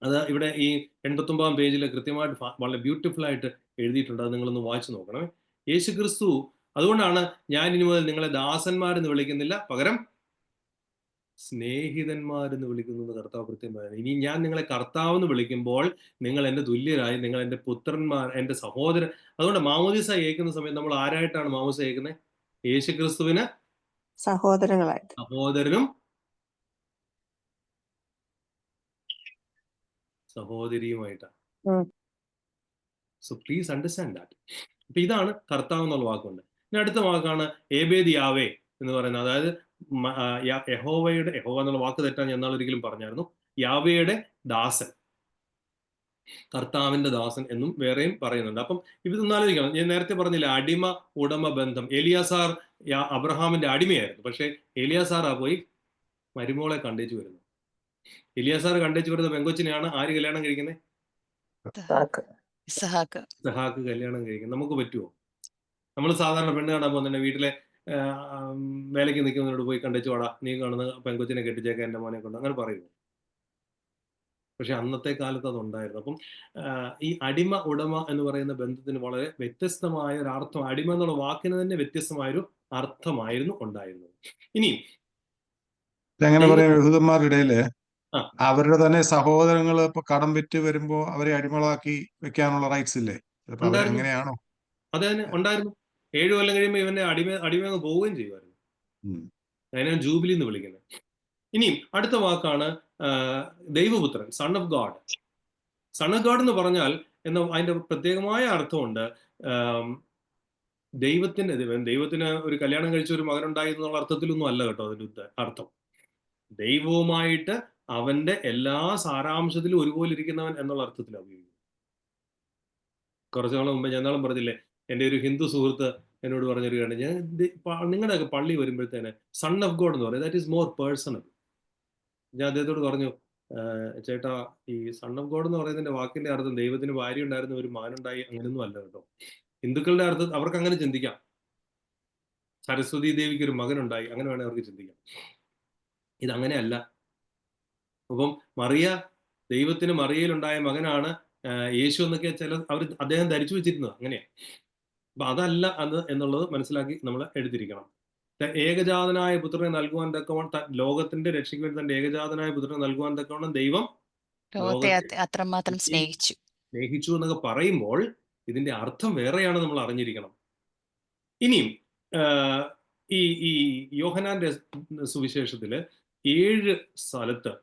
Speaker 1: അത് ഇവിടെ ഈ 89-ാം പേജിൽ കൃത്യമായിട്ട് വളരെ ബ്യൂട്ടിഫുൾ ആയിട്ട് എഴുതിയിട്ടുണ്ട്. അത് നിങ്ങളൊന്ന് വായിച്ചു നോക്കണം. യേശുക്രിസ്തു അതുകൊണ്ടാണ് ഞാൻ ഇനി മുതൽ നിങ്ങളെ ദാസന്മാരെന്ന് വിളിക്കുന്നില്ല, പകരം സ്നേഹിതന്മാരെന്ന് വിളിക്കുന്നു എന്ന് കർത്താവ് കൃത്യമായി. ഇനി ഞാൻ നിങ്ങളെ കർത്താവ് എന്ന് വിളിക്കുമ്പോൾ നിങ്ങൾ എൻ്റെ തുല്യരായി, നിങ്ങൾ എൻ്റെ പുത്രന്മാർ, എൻ്റെ സഹോദരൻ. അതുകൊണ്ട് മാമോദീസ ഏൽക്കുന്ന സമയത്ത് നമ്മൾ ആരായിട്ടാണ് മാമോദീസ ഏൽക്കുന്നത്? യേശുക്രിസ്തുവിന്
Speaker 5: സഹോദരങ്ങളായിട്ട്,
Speaker 1: സഹോദരനും സഹോദരിയുമായിട്ടാണ്. So please understand that. അപ്പൊ ഇതാണ് കർത്താവ് എന്നുള്ള വാക്കുണ്ട്. ഇനി അടുത്ത വാക്കാണ് ഏബേദ് യാവേ എന്ന് പറയുന്നത്. അതായത് യഹോവ എന്നുള്ള വാക്ക് തെറ്റാൻ ഞാൻ ഒരിക്കലും പറഞ്ഞായിരുന്നു. യാവയുടെ ദാസൻ, കർത്താവിന്റെ ദാസൻ എന്നും വേറെയും പറയുന്നുണ്ട്. അപ്പം ഇതൊന്നാലോചിക്കണം. ഞാൻ നേരത്തെ പറഞ്ഞില്ല, അടിമ ഉടമ ബന്ധം. എലിയാസാർ അബ്രഹാമിന്റെ അടിമയായിരുന്നു. പക്ഷെ എലിയാസാറാ പോയി മരുമോളെ കണ്ടേച്ചു വരുന്നത്. എലിയാസാർ കണ്ടേച്ചു വരുന്ന പെങ്കൊച്ചിനെയാണ് ആര് കല്യാണം കഴിക്കുന്നത്? ഇസഹാക്ക് കല്യാണം കഴിക്കുന്നത്. നമുക്ക് പറ്റുമോ? നമ്മൾ സാധാരണ പെണ്ണ് കാണാൻ പോകുന്ന വീട്ടിലെ വേലയ്ക്ക് നിൽക്കുന്നവരോട് പോയി കണ്ടേച്ചു വാടാ, നീ കാണുന്ന പെങ്കൊച്ചിനെ കെട്ടിച്ചേക്കാൻ എൻ്റെ മോനെ കൊണ്ട്, അങ്ങനെ പറയുന്നു. പക്ഷെ അന്നത്തെ കാലത്ത് അതുണ്ടായിരുന്നു. അപ്പം ഈ അടിമ ഉടമ എന്ന് പറയുന്ന ബന്ധത്തിന് വളരെ വ്യത്യസ്തമായ ഒരു അർത്ഥം, അടിമ എന്നുള്ള വാക്കിന് തന്നെ വ്യത്യസ്തമായൊരു അർത്ഥമായിരുന്നു ഉണ്ടായിരുന്നത്. ഇനി
Speaker 3: എങ്ങനെ പറയാം, യഹൂദന്മാരുടെ ഇടയില് അവരുടെ തന്നെ സഹോദരങ്ങൾ ഇപ്പൊ കടം വിറ്റ് വരുമ്പോ അവരെ അടിമകളാക്കി വെക്കാനുള്ള റൈറ്റ്സ് ഇല്ലേ? എങ്ങനെയാണോ?
Speaker 1: അതെ, ഉണ്ടായിരുന്നു. 7 കൊല്ലം കഴിയുമ്പോൾ ഇവന്റെ അടിമ പോവുകയും ചെയ്യുമായിരുന്നു. അതിനാണ് ജൂബിലി എന്ന് വിളിക്കുന്നത്. ഇനിയും അടുത്ത വാക്കാണ് ദൈവപുത്രൻ, sun of God. Sun of God എന്ന് പറഞ്ഞാൽ അതിന്റെ പ്രത്യേകമായ അർത്ഥമുണ്ട്. ദൈവത്തിന് ഒരു കല്യാണം കഴിച്ച ഒരു മകനുണ്ടായി എന്നുള്ള അർത്ഥത്തിലൊന്നും അല്ല കേട്ടോ അതിന്റെ അർത്ഥം. ദൈവവുമായിട്ട് അവന്റെ എല്ലാ സാരാംശത്തിലും ഒരുപോലെ ഇരിക്കുന്നവൻ എന്നുള്ള അർത്ഥത്തിലാണ് ഉപയോഗിക്കുന്നത്. കുറച്ചു നാൾ മുമ്പ് ഞാൻ പറഞ്ഞില്ലേ, എൻ്റെ ഒരു ഹിന്ദു സുഹൃത്ത് എന്നോട് പറഞ്ഞൊരു കാര്യം, ഞാൻ നിങ്ങളുടെയൊക്കെ പള്ളി വരുമ്പോഴത്തേന് സൺ ഓഫ് ഗോഡ് എന്ന് പറയും, ദാറ്റ് ഈസ് മോർ പേഴ്സണൽ. ഞാൻ അദ്ദേഹത്തോട് പറഞ്ഞു, ചേട്ടാ, ഈ സൺ ഓഫ് ഗോഡ് എന്ന് പറയുന്നതിന്റെ വാക്കിന്റെ അർത്ഥം ദൈവത്തിന് ഭാര്യ ഉണ്ടായിരുന്ന ഒരു മകനുണ്ടായി അങ്ങനെയൊന്നും അല്ല കേട്ടോ. ഹിന്ദുക്കളുടെ അർത്ഥം അവർക്ക് അങ്ങനെ ചിന്തിക്കാം. സരസ്വതി ദേവിക്ക് ഒരു മകനുണ്ടായി, അങ്ങനെ വേണേൽ അവർക്ക് ചിന്തിക്കാം. ഇതങ്ങനെയല്ല. അപ്പം ദൈവത്തിന് മറിയയിലുണ്ടായ മകനാണ് യേശു എന്നൊക്കെ അദ്ദേഹം ധരിച്ചു വെച്ചിരുന്നത് അങ്ങനെയാ. അപ്പൊ അതല്ല അത് എന്നുള്ളത് മനസ്സിലാക്കി നമ്മൾ എടുത്തിരിക്കണം. ഏകജാതനായ പുത്രനെ നൽകുവാൻ തക്കവണ്ണം, ലോകത്തിന്റെ രക്ഷയ്ക്ക് വേണ്ടി തന്റെ ഏകജാതനായ പുത്രനെ നൽകുവാൻ തക്കവണ്ണം ദൈവം
Speaker 2: അത്രമാത്രം
Speaker 1: സ്നേഹിച്ചു എന്നൊക്കെ പറയുമ്പോൾ ഇതിന്റെ അർത്ഥം വേറെയാണ് നമ്മൾ അറിഞ്ഞിരിക്കണം. ഇനിയും ഈ യോഹന്നാന്റെ സുവിശേഷത്തില് 7 സ്ഥലത്ത്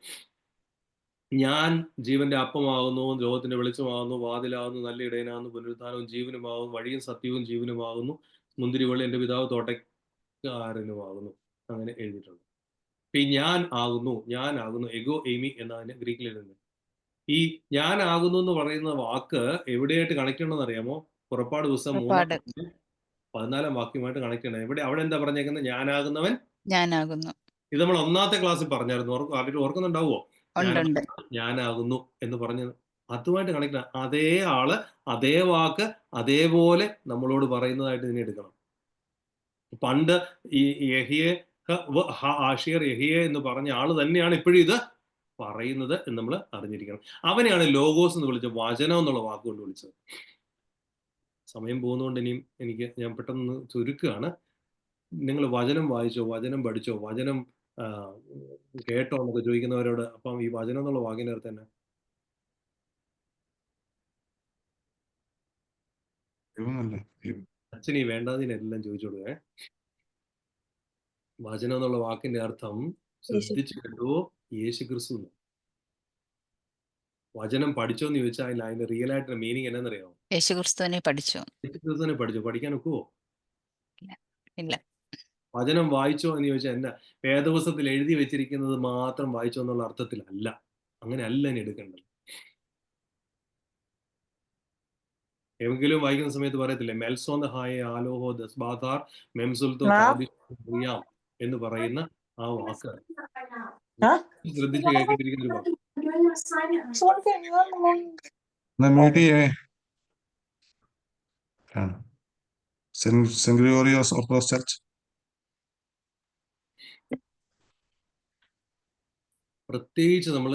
Speaker 1: ഞാൻ ജീവന്റെ അപ്പമാകുന്നു, ലോകത്തിന്റെ വെളിച്ചമാകുന്നു, വാതിലാകുന്നു, നല്ല ഇടയനാകുന്നു, പുനരുത്ഥാനവും ജീവനുമാകുന്നു, വഴിയും സത്യവും ജീവനുമാകുന്നു, മുന്തിരിവള്ളി എൻ്റെ പിതാവ് തോട്ടക്കാരനുമാകുന്നു, അങ്ങനെ എഴുതിയിട്ടുണ്ട്. ഈ ഞാൻ ആകുന്നു എഗോ എമി എന്നതിന് ഗ്രീക്കിൽ എഴുതുന്നത്. ഈ ഞാൻ ആകുന്നു എന്ന് പറയുന്ന വാക്ക് എവിടെയായിട്ട് കണക്ട് ചെയ്യണമെന്ന് അറിയാമോ? പുറപ്പാട് പുസ്തകം 3-14 വാക്യമായിട്ട് കണക്ട് ചെയ്യണം. അവിടെ എന്താ പറഞ്ഞേക്കുന്നത്? ഞാനാകുന്നവൻ ഞാനാകുന്നു. ഇത് നമ്മൾ 1-ാമത്തെ ക്ലാസ്സിൽ പറഞ്ഞായിരുന്നു. ആരും ഓർക്കുന്നുണ്ടാവുമോ? ഞാനാകുന്നു എന്ന് പറഞ്ഞത് അതുമായിട്ട് കണക്ട്. അതേ ആള്, അതേ വാക്ക് അതേപോലെ നമ്മളോട് പറയുന്നതായിട്ട് ഇതിനെ എടുക്കണം. പണ്ട് ഈ യഹിയെ ആഷിയർ യഹിയെ എന്ന് പറഞ്ഞ ആള് തന്നെയാണ് ഇപ്പോഴും ഇത് പറയുന്നത് എന്ന് നമ്മൾ അറിഞ്ഞിരിക്കണം. അവനെയാണ് ലോഗോസ് എന്ന് വിളിച്ചത്, വചനം എന്നുള്ള വാക്കുകൊണ്ട് വിളിച്ചത്. സമയം പോകുന്നതുകൊണ്ട് ഇനിയും ഞാൻ പെട്ടെന്ന് ചുരുക്കുകയാണ്. നിങ്ങൾ വചനം വായിച്ചോ, വചനം പഠിച്ചോ, വചനം കേട്ടോ എന്നൊക്കെ ചോദിക്കുന്നവരോട്, അപ്പം ഈ വചനം എന്നുള്ള വാക്കിൻ്റെ അർത്ഥം തന്നെ അച്ഛൻ ഈ വേണ്ടാതിനെല്ലാം ചോദിച്ചു കൊടുക്കേ. വചനം എന്നുള്ള വാക്കിന്റെ അർത്ഥം ശ്രദ്ധിച്ചു കേട്ടോ, യേശു ക്രിസ്തു. വചനം പഠിച്ചോന്ന് ചോദിച്ചാൽ അതിന്റെ റിയൽ ആയിട്ടുള്ള മീനിങ് എന്നാന്നറിയാമോ?
Speaker 2: യേശു ക്രിസ്തുവിനെ പഠിച്ചു.
Speaker 1: യേശു ക്രിസ്തുവിനെ പഠിച്ചോ? പഠിക്കാൻ ഒക്കുവോ?
Speaker 2: ഇല്ല.
Speaker 1: വചനം വായിച്ചോ എന്ന് ചോദിച്ചാൽ എന്നാ, വേദപുസ്തകത്തിൽ എഴുതി വെച്ചിരിക്കുന്നത് മാത്രം വായിച്ചോ എന്നുള്ള അർത്ഥത്തിലല്ല. അങ്ങനെ അല്ല ഇനി എടുക്കേണ്ടത്. എവിടെങ്കിലും വായിക്കുന്ന സമയത്ത് പറയത്തില്ലേ, മെൽസോന്ത ഹായ ആലോഹോ ദസ്ബാഥാർ മെംസുൽത്തോ അറിയാം എന്ന് പറയുന്ന ആ വാക്ക് ശ്രദ്ധിച്ച് കേൾക്കേണ്ടിയിരിക്കുന്ന ഒരു വാക്ക്.
Speaker 3: Saint Gregorios Orthodox Church.
Speaker 1: പ്രത്യേകിച്ച് നമ്മൾ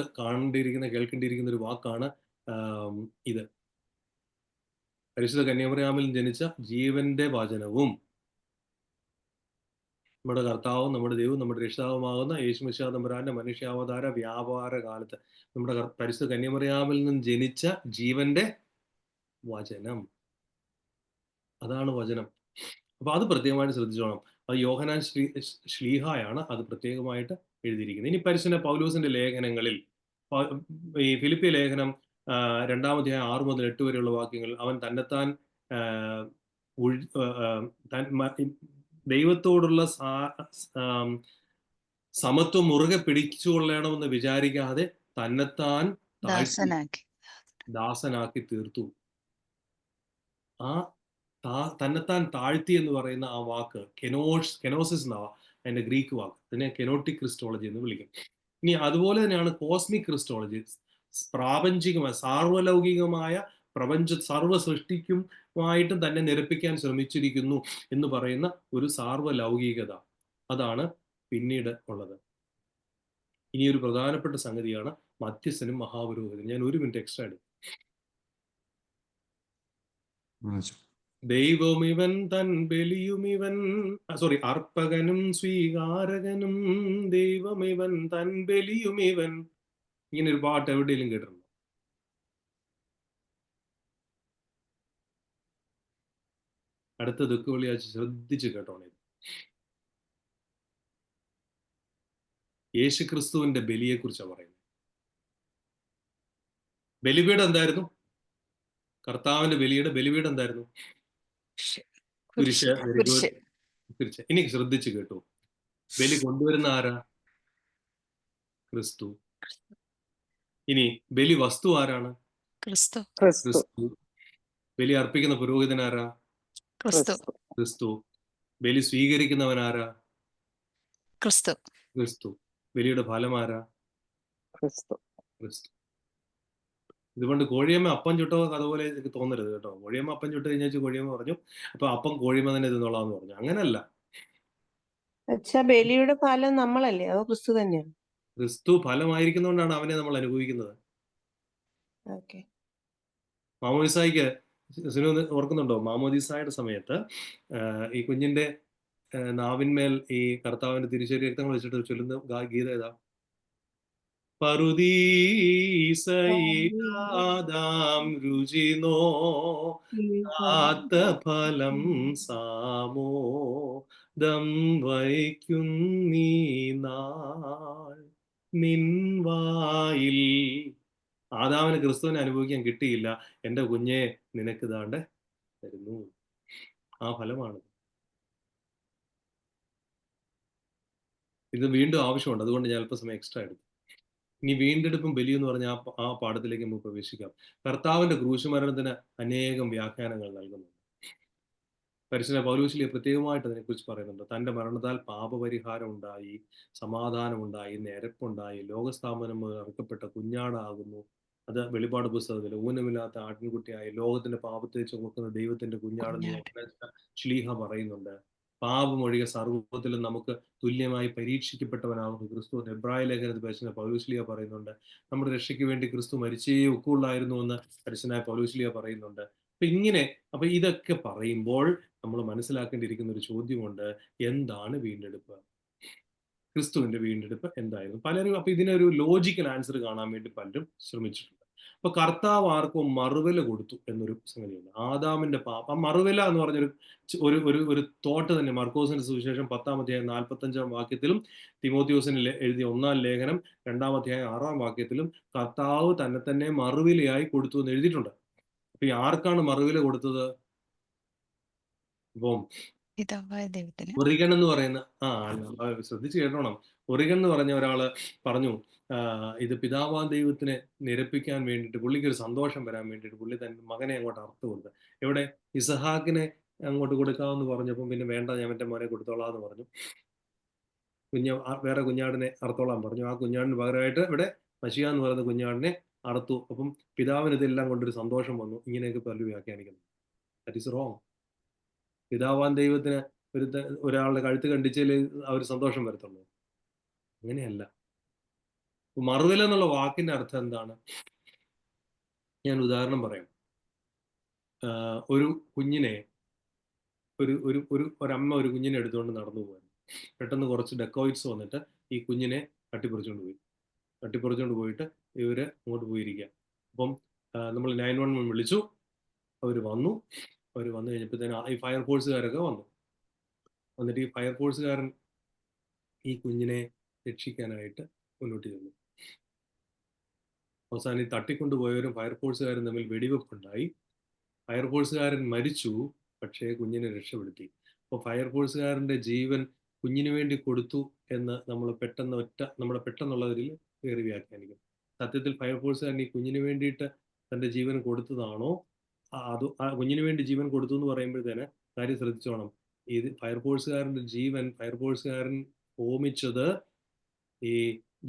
Speaker 1: കേൾക്കേണ്ടിയിരിക്കുന്ന ഒരു വാക്കാണ് ഇത്. പരിശുദ്ധ കന്യാമറിയാമിൽ ജനിച്ച ജീവന്റെ വചനവും നമ്മുടെ കർത്താവും നമ്മുടെ ദൈവവും നമ്മുടെ രക്ഷിതാവുമാകുന്ന യേശുമിശിഹാ തമ്പുരാന്റെ മനുഷ്യാവതാര വ്യാപാര കാലത്ത് നമ്മുടെ പരിശുദ്ധ കന്യാമറിയാമിൽ നിന്നും ജനിച്ച ജീവന്റെ വചനം, അതാണ് വചനം. അപ്പൊ അത് പ്രത്യേകമായിട്ട് ശ്രദ്ധിച്ചോണം. അത് യോഹന്നാൻ ശ്ലീഹായാണ് അത് പ്രത്യേകമായിട്ട് എഴുതിയിരിക്കുന്നത്. ഇനി പരിശുദ്ധ പൗലോസിന്റെ ലേഖനങ്ങളിൽ ഈ ഫിലിപ്പിയ ലേഖനം 2-ാം അധ്യായം 6 മുതൽ 8 വരെയുള്ള വാക്യങ്ങൾ, അവൻ തന്നെത്താൻ ദൈവത്തോടുള്ള സമത്വം മുറുകെ പിടിച്ചുകൊള്ളണമെന്ന് വിചാരിക്കാതെ തന്നെത്താൻ ദാസനാക്കി തീർത്തു. ആ തന്നെത്താൻ താഴ്ത്തി എന്ന് പറയുന്ന ആ വാക്ക് കെനോസിസ് എന്നാ അതിന്റെ ഗ്രീക്ക് വാക്ക്. അതിനെ കെനോട്ടിക് ക്രിസ്റ്റോളജി എന്ന് വിളിക്കും. ഇനി അതുപോലെ തന്നെയാണ് കോസ്മിക് ക്രിസ്റ്റോളജി. പ്രാപഞ്ചികമായ സാർവലൗകികമായ സർവ്വ സൃഷ്ടിക്കുമായിട്ടും തന്നെ നിരപ്പിക്കാൻ ശ്രമിച്ചിരിക്കുന്നു എന്ന് പറയുന്ന ഒരു സാർവലൗകികത. അതാണ് പിന്നീട് ഉള്ളത്. ഇനി ഒരു പ്രധാനപ്പെട്ട സംഗതിയാണ് മധ്യസ്ഥനും മഹാപുരോഹിതനും. ഞാൻ 1 മിനിറ്റ് എക്സ്ട്രാ എടുക്കും. ദൈവമിവൻ തൻ ബലിയുമിവൻ അർപ്പകനും സ്വീകാരകനും, ദൈവമിവൻ തൻ ബലിയുമിവൻ. ഇങ്ങനെ ഒരു പാട്ട് എവിടെയെങ്കിലും കേട്ടിട്ടുണ്ടോ? അടുത്ത ദുഃഖ വെള്ളിയാഴ്ച ശ്രദ്ധിച്ച് കേട്ടോണേ. യേശു ക്രിസ്തുവിന്റെ ബലിയെ കുറിച്ചാണ് പറയുന്നത്. ബലിപീഠം എന്തായിരുന്നു? കർത്താവിന്റെ ബലിപീഠം എന്തായിരുന്നു? കുരിശ്. ഇനി ശ്രദ്ധിച്ച് കേട്ടു. ബലി കൊണ്ടുവരുന്ന ആരാ? ക്രിസ്തു. ഇനി ബലി വസ്തു ആരാണ്?
Speaker 2: ക്രിസ്തു.
Speaker 1: ബലി അർപ്പിക്കുന്ന പുരോഹിതൻ ആരാ? ക്രിസ്തു. ബലി സ്വീകരിക്കുന്നവൻ ആരാ? ക്രിസ്തു. ബലിയുടെ ഫലം ആരാ? ക്രിസ്തു. ഇതുകൊണ്ട് കോഴിയമ്മ അപ്പം ചുട്ടോ അതുപോലെ എനിക്ക് തോന്നരുത് കേട്ടോ. കോഴിയമ്മ അപ്പം ചുട്ട് കഴിഞ്ഞാൽ കോഴിയമ്മ പറഞ്ഞു അപ്പൊ അപ്പം കോഴിയമ്മ തന്നെ തിന്നോളാന്ന് പറഞ്ഞു. അങ്ങനല്ല.
Speaker 5: ബലിയുടെ ഫലം നമ്മളല്ലേ, അതോ ക്രിസ്തു തന്നെയാണ്?
Speaker 1: ക്രിസ്തു ഫലമായിരിക്കുന്നതുകൊണ്ടാണ് അവനെ നമ്മൾ അനുഭവിക്കുന്നത്. മാമോദിസായിക്ക് ഓർക്കുന്നുണ്ടോ? മാമോദിസായുടെ സമയത്ത് ഈ കുഞ്ഞിന്റെ നാവിന്മേൽ ഈ കർത്താവിന്റെ തിരിച്ചറി രക്തങ്ങൾ വെച്ചിട്ട് ചൊല്ലുന്ന ഗീത ഏതാ? പറുദീസയിലാദാം രുചിനോ ഫലം സാമോദം വയ്ക്കുന്നീ നാൾ നിൻവായിൽ. ആദാമിന് ക്രിസ്തുവിനെ അനുഭവിക്കാൻ കിട്ടിയില്ല. എൻ്റെ കുഞ്ഞെ നിനക്ക് ഇതാണ്ട് തരുന്നു. ആ ഫലമാണ് ഇത്. വീണ്ടും ആവശ്യമുണ്ട്, അതുകൊണ്ട് ഞാൻ അല്പസമയം എക്സ്ട്രാ എടുത്തു. ഇനി വീണ്ടെടുപ്പും ബലി എന്ന് പറഞ്ഞ ആ പാഠത്തിലേക്ക് നമുക്ക് പ്രവേശിക്കാം. കർത്താവിന്റെ ക്രൂശുമരണത്തിന് അനേകം വ്യാഖ്യാനങ്ങൾ നൽകുന്നുണ്ട്. പരിശുദ്ധ പൗലോസിലെ പ്രത്യേകമായിട്ട് അതിനെക്കുറിച്ച് പറയുന്നുണ്ട്. തന്റെ മരണത്താൽ പാപപരിഹാരം ഉണ്ടായി, സമാധാനം ഉണ്ടായി, നിരപ്പുണ്ടായി, ലോകസ്ഥാപനം ഇറക്കപ്പെട്ട കുഞ്ഞാടാകുന്നു. അത് വെളിപ്പാട് പുസ്തകത്തിൽ ഊനമില്ലാത്ത ആട്ടിൻകുട്ടിയായി ലോകത്തിന്റെ പാപത്തെ ചുമക്കുന്ന ദൈവത്തിന്റെ കുഞ്ഞാടെന്ന് ശ്ലീഹ പറയുന്നുണ്ട്. പാപമൊഴികെ സർവ്വത്തിലും നമുക്ക് തുല്യമായി പരീക്ഷിക്കപ്പെട്ടവനാകുന്നു ക്രിസ്തു. എബ്രായ ലേഖനത്തിൽ പരിശുദ്ധ പൗലോസ്ലിയ പറയുന്നുണ്ട്. നമ്മുടെ രക്ഷയ്ക്ക് വേണ്ടി ക്രിസ്തു മരിച്ചേ ഒക്കുള്ളായിരുന്നു എന്ന് പരിശുദ്ധനായ പൗലോസ്ലിയ പറയുന്നുണ്ട്. അപ്പൊ ഇതൊക്കെ പറയുമ്പോൾ നമ്മൾ മനസ്സിലാക്കേണ്ടിയിരിക്കുന്ന ഒരു ചോദ്യമുണ്ട്. എന്താണ് വീണ്ടെടുപ്പ്? ക്രിസ്തുവിന്റെ വീണ്ടെടുപ്പ് എന്തായിരുന്നു? പലരും അപ്പൊ ഇതിനൊരു ലോജിക്കൽ ആൻസർ കാണാൻ വേണ്ടി പലരും ശ്രമിച്ചിട്ടുണ്ട്. അപ്പൊ കർത്താവ് ആർക്കും മറുവില കൊടുത്തു എന്നൊരു സംഗതിയുണ്ട്. ആദാമിന്റെ പാപം മറുവില എന്ന് പറഞ്ഞൊരു ഒരു തോട്ട് തന്നെ മർക്കോസിന്റെ സുവിശേഷം 10-ാം അധ്യായം 45-ാം വാക്യത്തിലും തിമോത്തിയോസിന് എഴുതിയ 1-ാം ലേഖനം 2-ാം അധ്യായം 6-ാം വാക്യത്തിലും കർത്താവ് തന്നെ മറുവിലയായി കൊടുത്തു എന്ന് എഴുതിയിട്ടുണ്ട്. അപ്പൊ ആർക്കാണ് മറുവില കൊടുത്തത്? അപ്പം
Speaker 2: പിതാവായ ദൈവത്തിന്.
Speaker 1: ഒറിഗൺ എന്ന് പറയുന്ന ശ്രദ്ധിച്ചു കേട്ടോണം. ഒറിഗൺ എന്ന് പറഞ്ഞ ഒരാള് പറഞ്ഞു, ഇത് പിതാവാൻ ദൈവത്തിനെ നിരപ്പിക്കാൻ വേണ്ടിയിട്ട്, പുള്ളിക്ക് ഒരു സന്തോഷം വരാൻ വേണ്ടിയിട്ട് പുള്ളി തന്നെ മകനെ അങ്ങോട്ട് അറുത്ത് കൊടുത്ത്. എവിടെ? ഇസഹാക്കിനെ അങ്ങോട്ട് കൊടുക്കാമെന്ന് പറഞ്ഞപ്പം പിന്നെ വേണ്ട, ഞാൻ എൻ്റെ മോനെ കൊടുത്തോളാം എന്ന് പറഞ്ഞു. വേറെ കുഞ്ഞാടിനെ അറുത്തോളാൻ പറഞ്ഞു. ആ കുഞ്ഞാടിന് പകരമായിട്ട് ഇവിടെ മശിയ എന്ന് പറയുന്ന കുഞ്ഞാടിനെ അറുത്തു. അപ്പം പിതാവിന് ഇതെല്ലാം കൊണ്ടൊരു സന്തോഷം വന്നു. ഇങ്ങനെയൊക്കെ പലരും വ്യാഖ്യാനിക്കുന്നു. That is wrong. പിതാവാൻ ദൈവത്തിന് ഒരാളുടെ കഴുത്ത് കണ്ടിച്ചാൽ ഒരു സന്തോഷം വരത്തുള്ളൂ? അങ്ങനെയല്ല. മറുവില എന്നുള്ള വാക്കിന്റെ അർത്ഥം എന്താണ്? ഞാൻ ഉദാഹരണം പറയാം. ഒരു കുഞ്ഞിനെ ഒരമ്മ ഒരു കുഞ്ഞിനെ എടുത്തുകൊണ്ട് നടന്നു പോകാൻ പെട്ടെന്ന് കുറച്ച് ഡെക്കോയിറ്റ്സ് വന്നിട്ട് ഈ കുഞ്ഞിനെ തട്ടിപ്പറിച്ചുകൊണ്ട് പോയിട്ട് ഇവര് അങ്ങോട്ട് പോയിരിക്കുക. അപ്പം നമ്മൾ 911 വിളിച്ചു. അവർ വന്നു കഴിഞ്ഞപ്പോഴത്തേന് ഈ ഫയർഫോഴ്സുകാരൊക്കെ വന്നിട്ട് ഈ ഫയർഫോഴ്സുകാരൻ ഈ കുഞ്ഞിനെ രക്ഷിക്കാനായിട്ട് മുന്നോട്ട് ചെന്നു. അവസാനം ഈ തട്ടിക്കൊണ്ടുപോയവരും ഫയർഫോഴ്സുകാരും തമ്മിൽ വെടിവെപ്പുണ്ടായി. ഫയർഫോഴ്സുകാരൻ മരിച്ചു, പക്ഷേ കുഞ്ഞിനെ രക്ഷപ്പെടുത്തി. അപ്പോൾ ഫയർഫോഴ്സുകാരൻ്റെ ജീവൻ കുഞ്ഞിന് വേണ്ടി കൊടുത്തു എന്ന് നമ്മൾ പെട്ടെന്നുള്ളതിൽ കയറി വ്യാഖ്യാനിക്കും. സത്യത്തിൽ ഫയർഫോഴ്സുകാരൻ ഈ കുഞ്ഞിന് വേണ്ടിയിട്ട് തൻ്റെ ജീവൻ കൊടുത്തതാണോ? കുഞ്ഞിന് വേണ്ടി ജീവൻ കൊടുത്തു എന്ന് പറയുമ്പോഴത്തേന് കാര്യം ശ്രദ്ധിച്ചോണം. ഇത് ഫയർഫോഴ്സുകാരൻ ഹോമിച്ചത് ഈ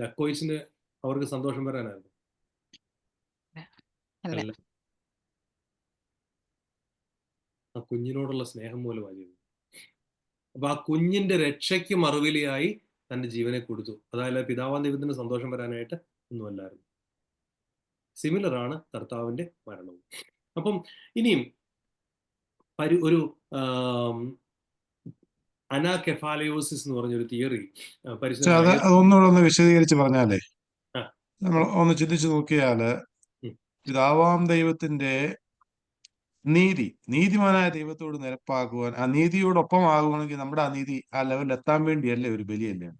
Speaker 1: ഡക്കോയ്സിന് അവർക്ക് സന്തോഷം വരാനായിരുന്നു. അല്ല, ആ കുഞ്ഞിനോടുള്ള സ്നേഹം മൂലമായിരുന്നു. അപ്പൊ ആ കുഞ്ഞിന്റെ രക്ഷയ്ക്ക് മറുവിലയായി തന്റെ ജീവനെ കൊടുത്തു. അതായത് പിതാവാൻ ദൈവത്തിന് സന്തോഷം വരാനായിട്ട് ഒന്നുമല്ലായിരുന്നു. സിമിലർ ആണ് കർത്താവിന്റെ മരണവും. അപ്പം ഇനിയും ഒരു അനാകെഫാലയോസിസ് എന്ന് പറഞ്ഞൊരു തിയറി
Speaker 3: അതൊന്നുകൂടെ ഒന്ന് വിശദീകരിച്ച് പറഞ്ഞാലേ, നമ്മൾ ഒന്ന് ചിന്തിച്ചു നോക്കിയാല് പിതാവാം ദൈവത്തിന്റെ നീതിമാനായ ദൈവത്തോട് നിരപ്പാക്കുവാൻ, ആ നീതിയോടൊപ്പം ആകുവാണെങ്കിൽ നമ്മുടെ ആ നീതി ആ ലെവലിൽ എത്താൻ വേണ്ടിയല്ലേ ഒരു ബലിയല്ലേ?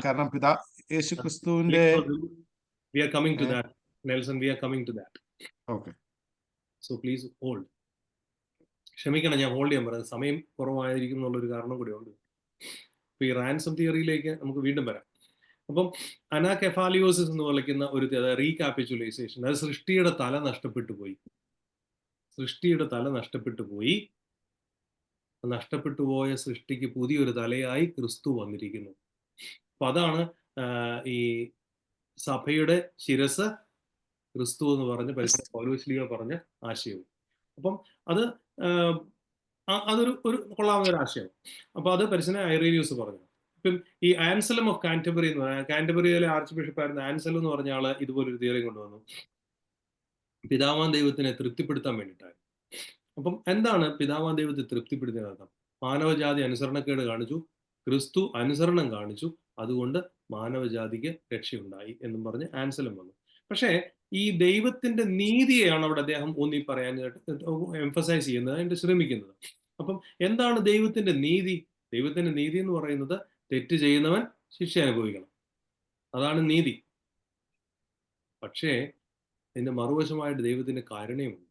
Speaker 3: കാരണം യേശു ക്രിസ്തുവിന്റെ
Speaker 1: We are coming to that, Nelson. We are coming to that.
Speaker 3: Okay.
Speaker 1: So please hold. ക്ഷമിക്കണം, ഞാൻ ഹോൾഡ് ചെയ്യാൻ പറയുന്നത് സമയം കുറവായിരിക്കും എന്നുള്ളൊരു കാരണം കൂടി ഉണ്ട്. ഇപ്പൊ ഈ റാൻസം തിയറിയിലേക്ക് നമുക്ക് വീണ്ടും വരാം. അപ്പം അനാകെഫാലിയോസിസ് എന്ന് വിളിക്കുന്ന ഒരു റീകാപ്പിച്ചുലൈസേഷൻ, അത് സൃഷ്ടിയുടെ തല നഷ്ടപ്പെട്ടു പോയി. നഷ്ടപ്പെട്ടു പോയ സൃഷ്ടിക്ക് പുതിയൊരു തലയായി ക്രിസ്തു വന്നിരിക്കുന്നു. അപ്പൊ അതാണ് ഈ സഭയുടെ ശിരസ് ക്രിസ്തു എന്ന് പറഞ്ഞ് പരിശുദ്ധ പൗലോസ്ലീഹ പറഞ്ഞ ആശയവും. അപ്പം അതൊരു കൊള്ളാവുന്ന ഒരു ആശയം. അപ്പൊ അത് പരിശുദ്ധ ഐറേനിയൂസ് പറഞ്ഞു. ഇപ്പം ഈ ആൻസലം ഓഫ് കാന്റർബറി എന്ന് പറഞ്ഞാൽ, കാന്റർബറിയിലെ ആർച്ച് ബിഷപ്പായിരുന്ന ആൻസലം എന്ന് പറഞ്ഞ ആള് ഇതുപോലൊരു തിയറി കൊണ്ടുവന്നു. പിതാവാൻ ദൈവത്തിനെ തൃപ്തിപ്പെടുത്താൻ വേണ്ടിയിട്ടായിരുന്നു. അപ്പം എന്താണ് പിതാവാൻ ദൈവത്തെ തൃപ്തിപ്പെടുത്തിയ അർത്ഥം? മാനവജാതി അനുസരണക്കേട് കാണിച്ചു, ക്രിസ്തു അനുസരണം കാണിച്ചു, അതുകൊണ്ട് മാനവജാതിക്ക് രക്ഷയുണ്ടായി എന്നും പറഞ്ഞ് ആൻസലം വന്നു. പക്ഷേ ഈ ദൈവത്തിന്റെ നീതിയെയാണ് അവിടെ അദ്ദേഹം ഊന്നി പറയാനായിട്ട് എംഫസൈസ് ചെയ്യുന്നത്, അതിന്റെ ശ്രമിക്കുന്നത്. അപ്പം എന്താണ് ദൈവത്തിന്റെ നീതി? ദൈവത്തിന്റെ നീതി എന്ന് പറയുന്നത് തെറ്റ് ചെയ്യുന്നവൻ ശിക്ഷ അനുഭവിക്കണം, അതാണ് നീതി. പക്ഷേ ഇതിന്റെ മറുവശമായിട്ട് ദൈവത്തിന്റെ കാരുണ്യമുണ്ട്.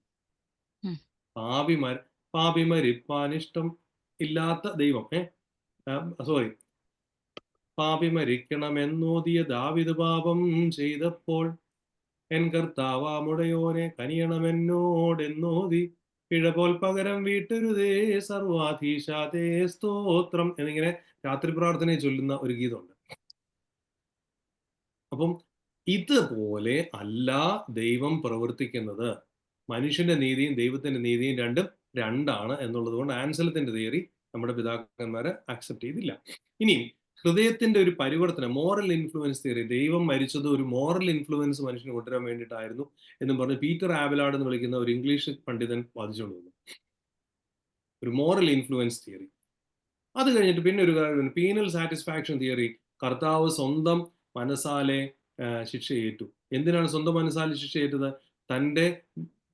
Speaker 1: പാപി മരിപ്പാൻ ഇഷ്ടം ഇല്ലാത്ത ദൈവം പാപി മരിക്കണമെന്നോതിയ ദാവീദ് പാപം ചെയ്തപ്പോൾ എൻ കർത്താവാമുടയോനെ കനിയണമെന്നോടെന്നോതി പിഴപോൽ പകരം വീട്ടരുതേ സർവാധീശാതേ സ്തോത്രം എന്നിങ്ങനെ രാത്രി പ്രാർത്ഥനയെ ചൊല്ലുന്ന ഒരു ഗീതമുണ്ട്. അപ്പം ഇതുപോലെ അല്ല ദൈവം പ്രവർത്തിക്കുന്നത്. മനുഷ്യന്റെ നീതിയും ദൈവത്തിന്റെ നീതിയും രണ്ടാണ് എന്നുള്ളത് കൊണ്ട് ആൻസലത്തിന്റെ തിയറി നമ്മുടെ പിതാക്കന്മാര് അക്സെപ്റ്റ് ചെയ്തില്ല. ഇനിയും ഹൃദയത്തിന്റെ ഒരു പരിവർത്തനം, മോറൽ ഇൻഫ്ലുവൻസ് തിയറി, ദൈവം മരിച്ചത് ഒരു മോറൽ ഇൻഫ്ലുവൻസ് മനുഷ്യന് കൊണ്ടുവരാൻ വേണ്ടിയിട്ടായിരുന്നു എന്നും പറഞ്ഞ് പീറ്റർ ആബലാഡ് എന്ന് വിളിക്കുന്ന ഒരു ഇംഗ്ലീഷ് പണ്ഡിതൻ വാദിച്ചുകൊണ്ടിരുന്നു. ഒരു മോറൽ ഇൻഫ്ലുവൻസ് തിയറി. അത് കഴിഞ്ഞിട്ട് പിന്നെ ഒരു കാര്യം, പീനൽ സാറ്റിസ്ഫാക്ഷൻ തിയറി. കർത്താവ് സ്വന്തം മനസ്സാലെ ശിക്ഷ ഏറ്റു. എന്തിനാണ് സ്വന്തം മനസ്സാലെ ശിക്ഷ ഏറ്റത്? തൻ്റെ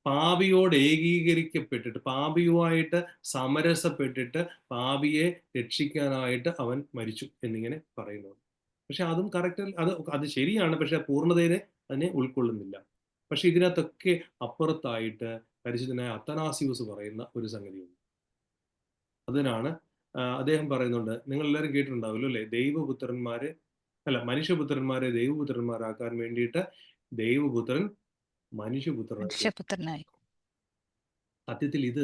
Speaker 1: പാപിയോട് ഏകീകരിക്കപ്പെട്ടിട്ട്, പാപിയുമായിട്ട് സമരസപ്പെട്ടിട്ട് പാപിയെ രക്ഷിക്കാനായിട്ട് അവൻ മരിച്ചു എന്നിങ്ങനെ പറയുന്നു. പക്ഷെ അതും കറക്റ്റ്, അത് ശരിയാണ്, പക്ഷെ പൂർണ്ണതയെ അതിനെ ഉൾക്കൊള്ളുന്നില്ല. പക്ഷെ ഇതിനകത്തൊക്കെ അപ്പുറത്തായിട്ട് പരിശുദ്ധനായ അത്തനാസിയൂസ് പറയുന്ന ഒരു സംഗതിയുണ്ട്. അതിനാണ് അദ്ദേഹം പറയുന്നുണ്ട്, നിങ്ങൾ എല്ലാവരും കേട്ടിട്ടുണ്ടാവുമല്ലോ അല്ലെ, മനുഷ്യപുത്രന്മാരെ ദൈവപുത്രന്മാരാക്കാൻ വേണ്ടിയിട്ട് ദൈവപുത്രൻ മനുഷ്യപുത്രനായി. സത്യത്തിൽ ഇത്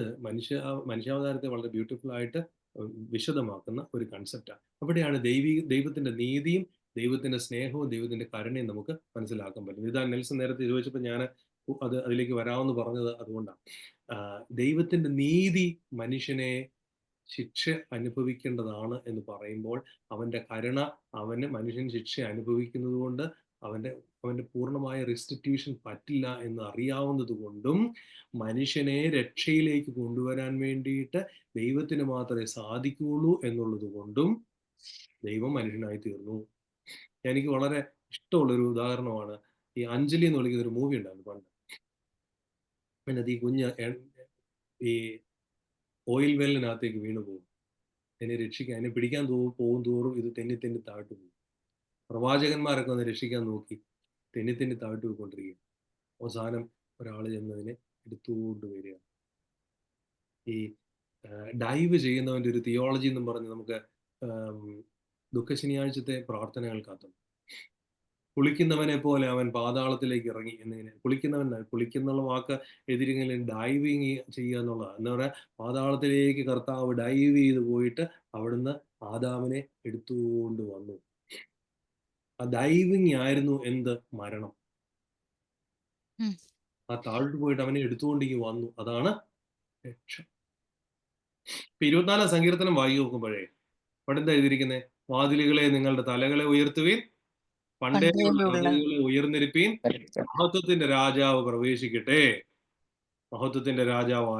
Speaker 1: മനുഷ്യാവതാരത്തെ വളരെ ബ്യൂട്ടിഫുൾ ആയിട്ട് വിശദമാക്കുന്ന ഒരു കൺസെപ്റ്റാണ്. അവിടെയാണ് ദൈവത്തിന്റെ നീതിയും ദൈവത്തിന്റെ സ്നേഹവും ദൈവത്തിന്റെ കരുണയും നമുക്ക് മനസ്സിലാക്കാൻ പറ്റും. ഇതാ നെൽസൺ നേരത്തെ ചോദിച്ചപ്പോൾ ഞാൻ അതിലേക്ക് വരാമെന്ന് പറഞ്ഞത് അതുകൊണ്ടാണ്. ദൈവത്തിന്റെ നീതി മനുഷ്യനെ ശിക്ഷ അനുഭവിക്കേണ്ടതാണ് എന്ന് പറയുമ്പോൾ അവന്റെ കരുണ മനുഷ്യൻ ശിക്ഷ അനുഭവിക്കുന്നത് കൊണ്ട് അവന്റെ പൂർണ്ണമായ റെസ്റ്റിറ്റ്യൂഷൻ പറ്റില്ല എന്ന് അറിയാവുന്നത് കൊണ്ടും മനുഷ്യനെ രക്ഷയിലേക്ക് കൊണ്ടുവരാൻ വേണ്ടിയിട്ട് ദൈവത്തിന് മാത്രമേ സാധിക്കുകയുള്ളൂ എന്നുള്ളത് കൊണ്ടും ദൈവം മനുഷ്യനായി തീർന്നു. എനിക്ക് വളരെ ഇഷ്ടമുള്ളൊരു ഉദാഹരണമാണ് ഈ അഞ്ജലി എന്ന് വിളിക്കുന്ന ഒരു മൂവി ഉണ്ടായിരുന്നു പണ്ട്. പിന്നെ അത് ഈ കുഞ്ഞ് ഈ ഓയിൽ വെല്ലിനകത്തേക്ക് വീണു പോകും. എന്നെ രക്ഷിക്കാൻ, എന്നെ പിടിക്കാൻ പോകും തോറും ഇത് തെന്നി താഴ്ത്തു പോകും. പ്രവാചകന്മാരൊക്കെ ഒന്ന് രക്ഷിക്കാൻ നോക്കി തെന്നി താഴ്ത്തു പോയിക്കൊണ്ടിരിക്കുക. അവസാനം ഒരാൾ ചെന്നതിനെ എടുത്തുകൊണ്ട് വരിക. ഈ ഡൈവ് ചെയ്യുന്നവൻ്റെ ഒരു തിയോളജി എന്നും പറഞ്ഞ് നമുക്ക് ദുഃഖശനിയാഴ്ചത്തെ പ്രാർത്ഥനകൾക്കകത്തും കുളിക്കുന്നവനെ പോലെ അവൻ പാതാളത്തിലേക്ക് ഇറങ്ങി എന്നിങ്ങനെ. കുളിക്കുന്നുള്ള വാക്ക് എതിരെങ്കിലും ഡൈവിങ് ചെയ്യുക എന്നുള്ളതാണ്. എന്താ പറയുക, പാതാളത്തിലേക്ക് കർത്താവ് ഡൈവ് ചെയ്ത് പോയിട്ട് അവിടുന്ന് ആദാമിനെ എടുത്തുകൊണ്ട് വന്നു. ആ ഡൈവിങ് ആയിരുന്നു എന്ത്? മരണം. ആ താഴോട്ട് പോയിട്ട് അവനെ എടുത്തുകൊണ്ടേക്ക് വന്നു. അതാണ് രക്ഷ. ഇപ്പൊ 24 സങ്കീർത്തനം വായിച്ചു നോക്കുമ്പോഴേ അവിടെ എന്താ എഴുതിയിരിക്കുന്നത്? വാതിലുകളെ നിങ്ങളുടെ തലകളെ ഉയർത്തുവീൻ, പണ്ടേയുള്ള വാതിലുകളെ ഉയർന്നിരിപ്പീൻ, മഹത്വത്തിന്റെ രാജാവ് പ്രവേശിക്കട്ടെ. മഹത്വത്തിന്റെ രാജാവ്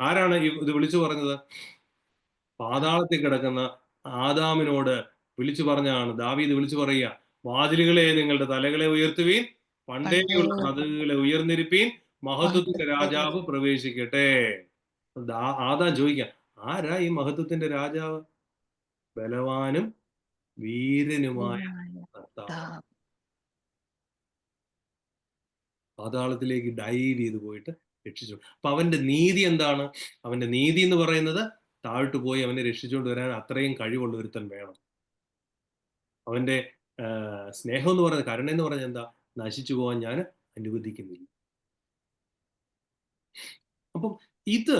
Speaker 1: ആരാണ് ഇത് വിളിച്ചു പറഞ്ഞത്? പാതാളത്തിൽ കിടക്കുന്ന ആദാമിനോട് വിളിച്ചു പറഞ്ഞാണ് ദാവീദ് വിളിച്ചു പറയുക, വാതിലുകളെ നിങ്ങളുടെ തലകളെ ഉയർത്തുവീൻ, പണ്ടേയുള്ള വാതിലുകളെ ഉയർന്നിരിപ്പീൻ, മഹത്വത്തിന്റെ രാജാവ് പ്രവേശിക്കട്ടെ. ആദാം ചോദിക്കാം, ആരാ ഈ മഹത്വത്തിന്റെ രാജാവ്? ബലവാനും വീരനുമായ കർത്താവ്. പാതാളത്തിലേക്ക് ഡൈവ് ചെയ്ത് പോയിട്ട് രക്ഷിച്ചു. അപ്പൊ അവന്റെ നീതി എന്താണ്? അവന്റെ നീതി എന്ന് പറയുന്നത് താഴ്ത്തു പോയി അവനെ രക്ഷിച്ചുകൊണ്ട് വരാൻ അത്രയും കഴിവുള്ള ഒരുത്തൻ വേണം. അവന്റെ സ്നേഹം എന്ന് പറയുന്നത്, കരുണ എന്ന് പറഞ്ഞാൽ എന്താ? നശിച്ചു പോകാൻ ഞാൻ അനുവദിക്കുന്നില്ല. അപ്പം ഇത്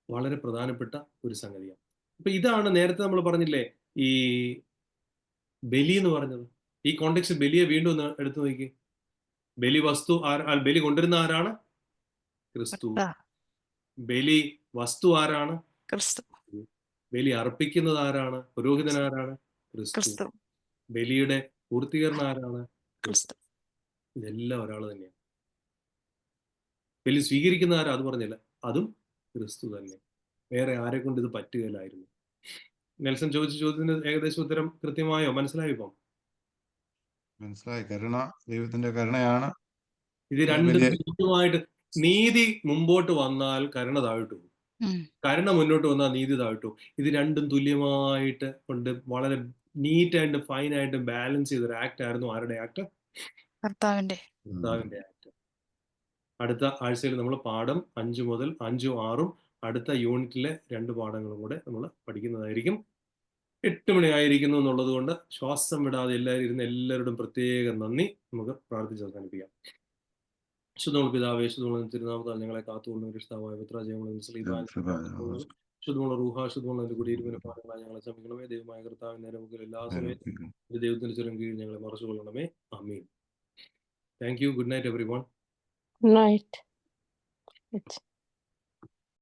Speaker 1: വളരെ പ്രധാനപ്പെട്ട ഒരു സംഗതിയാണ്. അപ്പൊ ഇതാണ് നേരത്തെ നമ്മൾ പറഞ്ഞില്ലേ ഈ ബലി എന്ന് പറഞ്ഞത്. ഈ കോണ്ടെക്സ്റ്റ് ബലിയെ വീണ്ടും ഒന്ന് എടുത്തു നോക്കി. ബലി വസ്തു ബലി കൊണ്ടിരുന്ന ആരാണ്? ക്രിസ്തു. ബലി വസ്തു ആരാണ്?
Speaker 2: ക്രിസ്തു.
Speaker 1: ബലി അർപ്പിക്കുന്നത് ആരാണ്? പുരോഹിതൻ ആരാണ്? ക്രിസ്തു. ബലിയുടെ പൂർത്തീകരണം ആരാണ്? ക്രിസ്തു. ഇതെല്ലാം ഒരാൾ തന്നെയാണ്. ബലി സ്വീകരിക്കുന്ന ആരാ? അത് പറഞ്ഞില്ല, അതും ക്രിസ്തു തന്നെ. വേറെ ആരെ കൊണ്ട് ഇത് പറ്റുകയില്ലായിരുന്നു. നെൽസൺ ചോദിച്ച ചോദ്യത്തിന് ഏകദേശം ഉത്തരം കൃത്യമായോ? മനസ്സിലായോ? ഇപ്പം
Speaker 3: മനസ്സിലായി. കരുണ, ദൈവത്തിന്റെ കരുണയാണ്.
Speaker 1: ഇത് രണ്ടും തുല്യമായിട്ട്. നീതി മുമ്പോട്ട് വന്നാൽ കരുണ താഴ്ത്തു പോകും, കരുണ മുന്നോട്ട് വന്നാൽ നീതി താഴ്ത്തു. ഇത് രണ്ടും തുല്യമായിട്ട് കൊണ്ട് വളരെ നീറ്റായിട്ട് ഫൈനായിട്ട് ബാലൻസ് ചെയ്തൊരു ആക്ട് ആയിരുന്നു. ആരുടെ ആക്ട്? കർത്താവിന്റെ ആക്ട്. അടുത്ത ആഴ്ചയിൽ നമ്മൾ പാഠം 5 മുതൽ 5, 6 അടുത്ത യൂണിറ്റിലെ 2 പാഠങ്ങളും കൂടെ നമ്മൾ പഠിക്കുന്നതായിരിക്കും. 8 മണിയായിരിക്കുന്നു എന്നുള്ളത് കൊണ്ട് ശ്വാസം വിടാതെ എല്ലാവരോടും പ്രത്യേകം നന്ദി. നമുക്ക് പ്രാർത്ഥിച്ച് അവസാനിപ്പിക്കാം. ശുദ്ധമുള്ള പിതാവേ, ശുദ്ധമുള്ള തിരുനാമത്താൽ ഞങ്ങളെ കാത്തുകൊള്ളുന്ന രക്ഷിതാവായ പുത്രാജയങ്ങളും ശുദ്ധമുള്ള റൂഹ, ശുദ്ധമുള്ള കുടിയിരുപ്പിന്റെ പാഠങ്ങളായി ഞങ്ങളെ ശ്രമിക്കണമേ. ദൈവമായ കർത്താവിന്റെ നമുക്ക് എല്ലാ സമയത്തും ദൈവത്തിന്റെ ചുരം കീഴിൽ ഞങ്ങളെ മറച്ചുകൊള്ളണമേ. ആമീൻ. Thank you. Good night everyone.
Speaker 5: Good night.